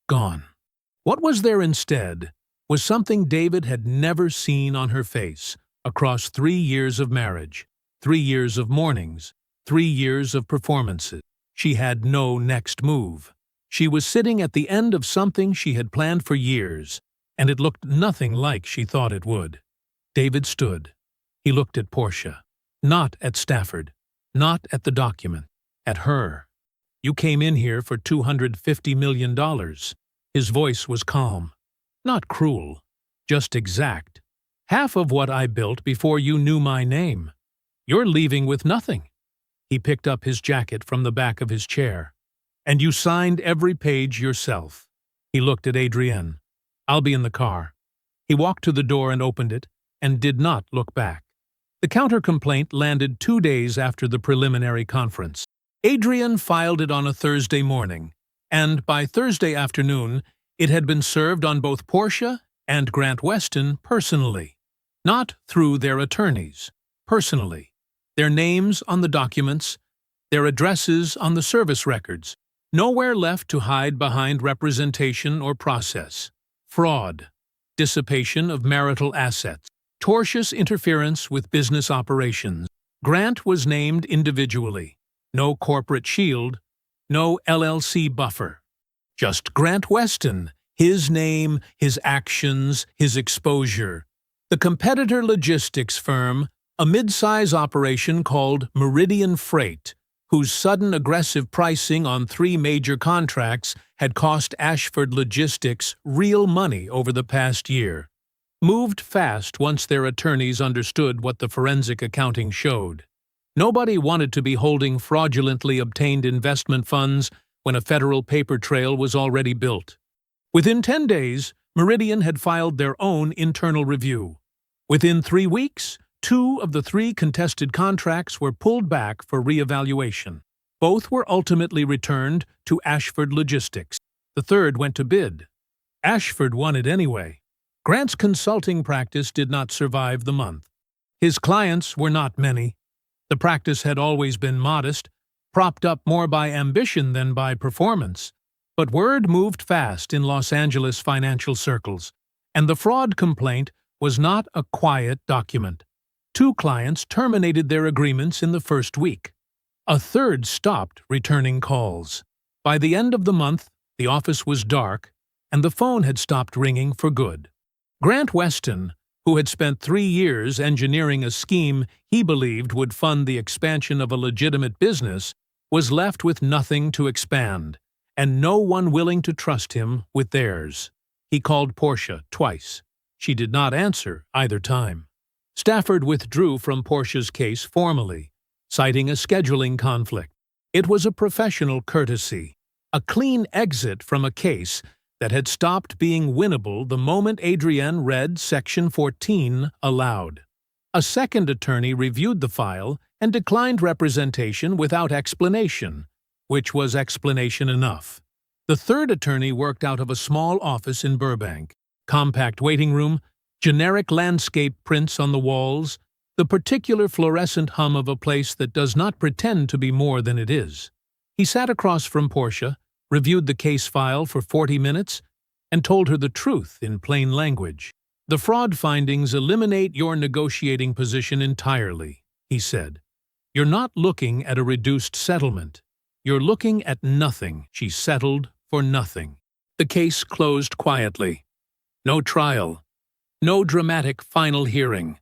gone. What was there instead was something David had never seen on her face across 3 years of marriage, 3 years of mornings, 3 years of performances. She had no next move. She was sitting at the end of something she had planned for years, and it looked nothing like she thought it would. David stood. He looked at Portia. Not at Stafford. Not at the document. At her. You came in here for $250 million. His voice was calm. Not cruel, just exact. Half of what I built before you knew my name. You're leaving with nothing. He picked up his jacket from the back of his chair. And you signed every page yourself. He looked at Adrienne. I'll be in the car. He walked to the door and opened it, and did not look back. The counter-complaint landed 2 days after the preliminary conference. Adrienne filed it on a Thursday morning, and by Thursday afternoon, it had been served on both Portia and Grant Weston personally. Not through their attorneys, personally. Their names on the documents, their addresses on the service records. Nowhere left to hide behind representation or process. Fraud, dissipation of marital assets, tortious interference with business operations. Grant was named individually. No corporate shield, no LLC buffer. Just Grant Weston, his name, his actions, his exposure. The competitor logistics firm, a mid-size operation called Meridian Freight, whose sudden aggressive pricing on 3 major contracts had cost Ashford Logistics real money over the past year, moved fast once their attorneys understood what the forensic accounting showed. Nobody wanted to be holding fraudulently obtained investment funds when a federal paper trail was already built. Within 10 days, Meridian had filed their own internal review. Within 3 weeks, 2 of the 3 contested contracts were pulled back for reevaluation. Both were ultimately returned to Ashford Logistics. The third went to bid. Ashford won it anyway. Grant's consulting practice did not survive the month. His clients were not many. The practice had always been modest, propped up more by ambition than by performance. But word moved fast in Los Angeles financial circles, and the fraud complaint was not a quiet document. 2 clients terminated their agreements in the first week. A third stopped returning calls. By the end of the month, the office was dark, and the phone had stopped ringing for good. Grant Weston, who had spent 3 years engineering a scheme he believed would fund the expansion of a legitimate business, was left with nothing to expand, and no one willing to trust him with theirs. He called Portia twice. She did not answer either time. Stafford withdrew from Portia's case formally, citing a scheduling conflict. It was a professional courtesy, a clean exit from a case that had stopped being winnable the moment Adrienne read Section 14 aloud. A second attorney reviewed the file and declined representation without explanation, which was explanation enough. The third attorney worked out of a small office in Burbank. Compact waiting room, generic landscape prints on the walls, the particular fluorescent hum of a place that does not pretend to be more than it is. He sat across from Portia, reviewed the case file for 40 minutes, and told her the truth in plain language. The fraud findings eliminate your negotiating position entirely, he said. You're not looking at a reduced settlement. You're looking at nothing. She settled for nothing. The case closed quietly. No trial. No dramatic final hearing.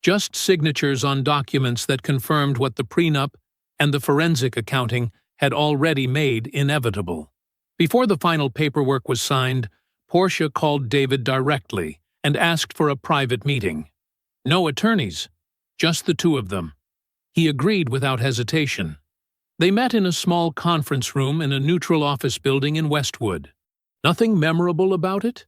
Just signatures on documents that confirmed what the prenup and the forensic accounting had already made inevitable. Before the final paperwork was signed, Portia called David directly and asked for a private meeting. No attorneys, just the 2 of them. He agreed without hesitation. They met in a small conference room in a neutral office building in Westwood. Nothing memorable about it?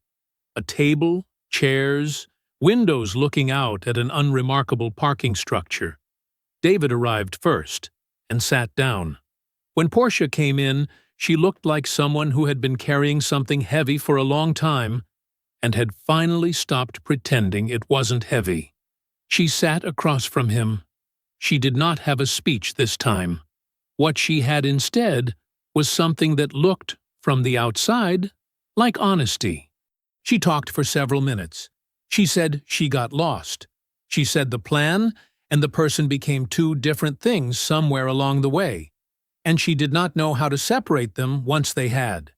A table, chairs, windows looking out at an unremarkable parking structure. David arrived first and sat down. When Portia came in, she looked like someone who had been carrying something heavy for a long time and had finally stopped pretending it wasn't heavy. She sat across from him. She did not have a speech this time. What she had instead was something that looked, from the outside, like honesty. She talked for several minutes. She said she got lost. She said the plan and the person became 2 different things somewhere along the way, and she did not know how to separate them once they had.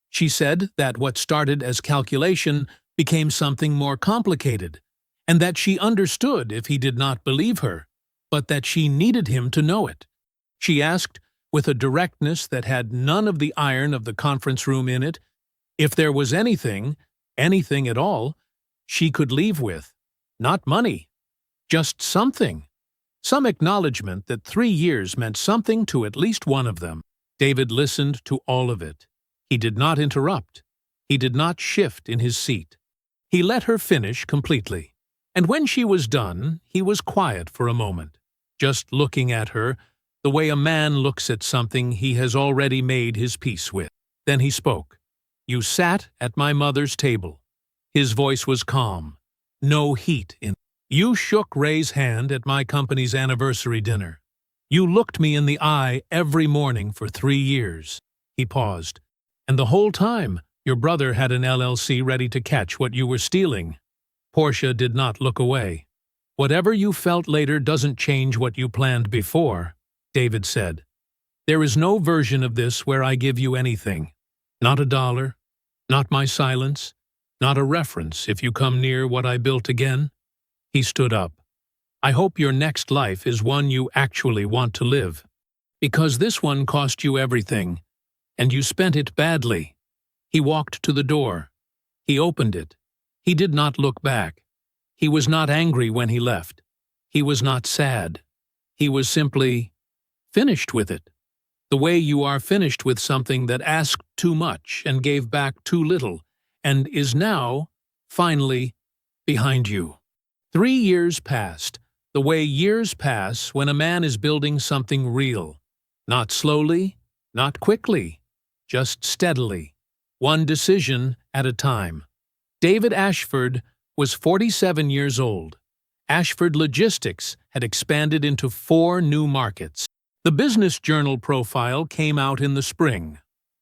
She said that what started as calculation became something more complicated, and that she understood if he did not believe her, but that she needed him to know it. She asked, with a directness that had none of the iron of the conference room in it. If there was anything at all, she could leave with, not money, just something. Some acknowledgement that 3 years meant something to at least one of them. David listened to all of it. He did not interrupt. He did not shift in his seat. He let her finish completely. And when she was done, he was quiet for a moment, just looking at her the way a man looks at something he has already made his peace with. Then he spoke. "You sat at my mother's table." His voice was calm, no heat in it. "You shook Ray's hand at my company's anniversary dinner. You looked me in the eye every morning for 3 years. He paused. "And the whole time, your brother had an LLC ready to catch what you were stealing." Portia did not look away. "Whatever you felt later doesn't change what you planned before," David said. "There is no version of this where I give you anything. Not a dollar, not my silence, not a reference if you come near what I built again." He stood up. "I hope your next life is one you actually want to live. Because this one cost you everything, and you spent it badly." He walked to the door. He opened it. He did not look back. He was not angry when he left. He was not sad. He was simply finished with it. The way you are finished with something that asked too much and gave back too little, and is now, finally, behind you. 3 years passed, the way years pass when a man is building something real. Not slowly, not quickly, just steadily, one decision at a time. David Ashford was 47 years old. Ashford Logistics had expanded into 4 new markets. The Business Journal profile came out in the spring,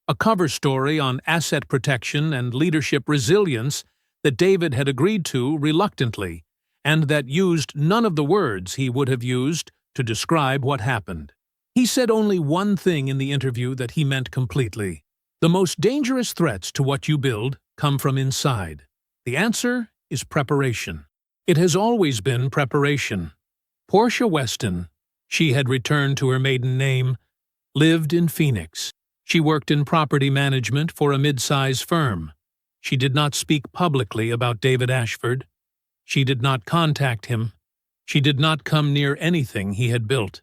a cover story on asset protection and leadership resilience that David had agreed to reluctantly, and that used none of the words he would have used to describe what happened. He said only one thing in the interview that he meant completely. "The most dangerous threats to what you build come from inside. The answer is preparation." It has always been preparation. Portia Weston, she had returned to her maiden name, lived in Phoenix. She worked in property management for a mid-size firm. She did not speak publicly about David Ashford. She did not contact him. She did not come near anything he had built.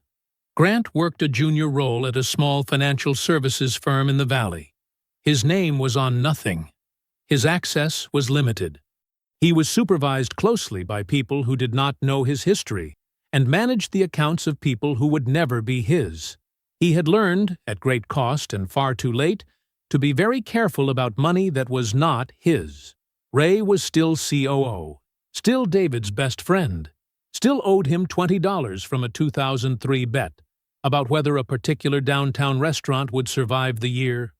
Grant worked a junior role at a small financial services firm in the Valley. His name was on nothing. His access was limited. He was supervised closely by people who did not know his history and managed the accounts of people who would never be his. He had learned, at great cost and far too late, to be very careful about money that was not his. Ray was still COO, still David's best friend, still owed him $20 from a 2003 bet about whether a particular downtown restaurant would survive the year.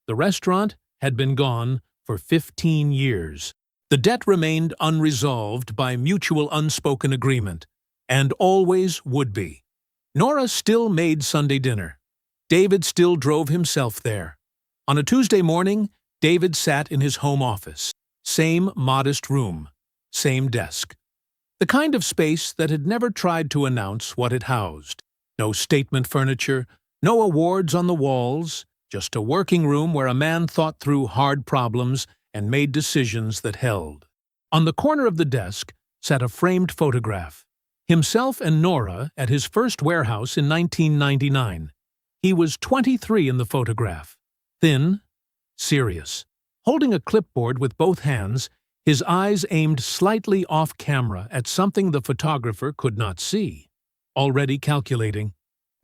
The restaurant had been gone for 15 years. The debt remained unresolved by mutual unspoken agreement, and always would be. Nora still made Sunday dinner. David still drove himself there. On a Tuesday morning, David sat in his home office. Same modest room, same desk. The kind of space that had never tried to announce what it housed. No statement furniture, no awards on the walls, just a working room where a man thought through hard problems and made decisions that held. On the corner of the desk sat a framed photograph. Himself and Nora at his first warehouse in 1999. He was 23 in the photograph. Thin, serious. Holding a clipboard with both hands, his eyes aimed slightly off-camera at something the photographer could not see. Already calculating.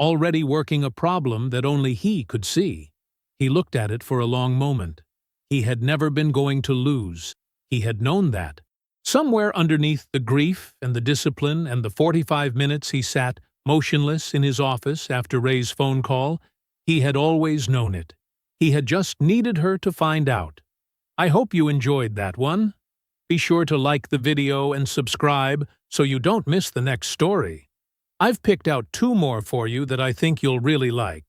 Already working a problem that only he could see. He looked at it for a long moment. He had never been going to lose. He had known that. Somewhere underneath the grief and the discipline and the 45 minutes he sat motionless in his office after Ray's phone call, he had always known it. He had just needed her to find out. I hope you enjoyed that one. Be sure to like the video and subscribe so you don't miss the next story. I've picked out 2 more for you that I think you'll really like.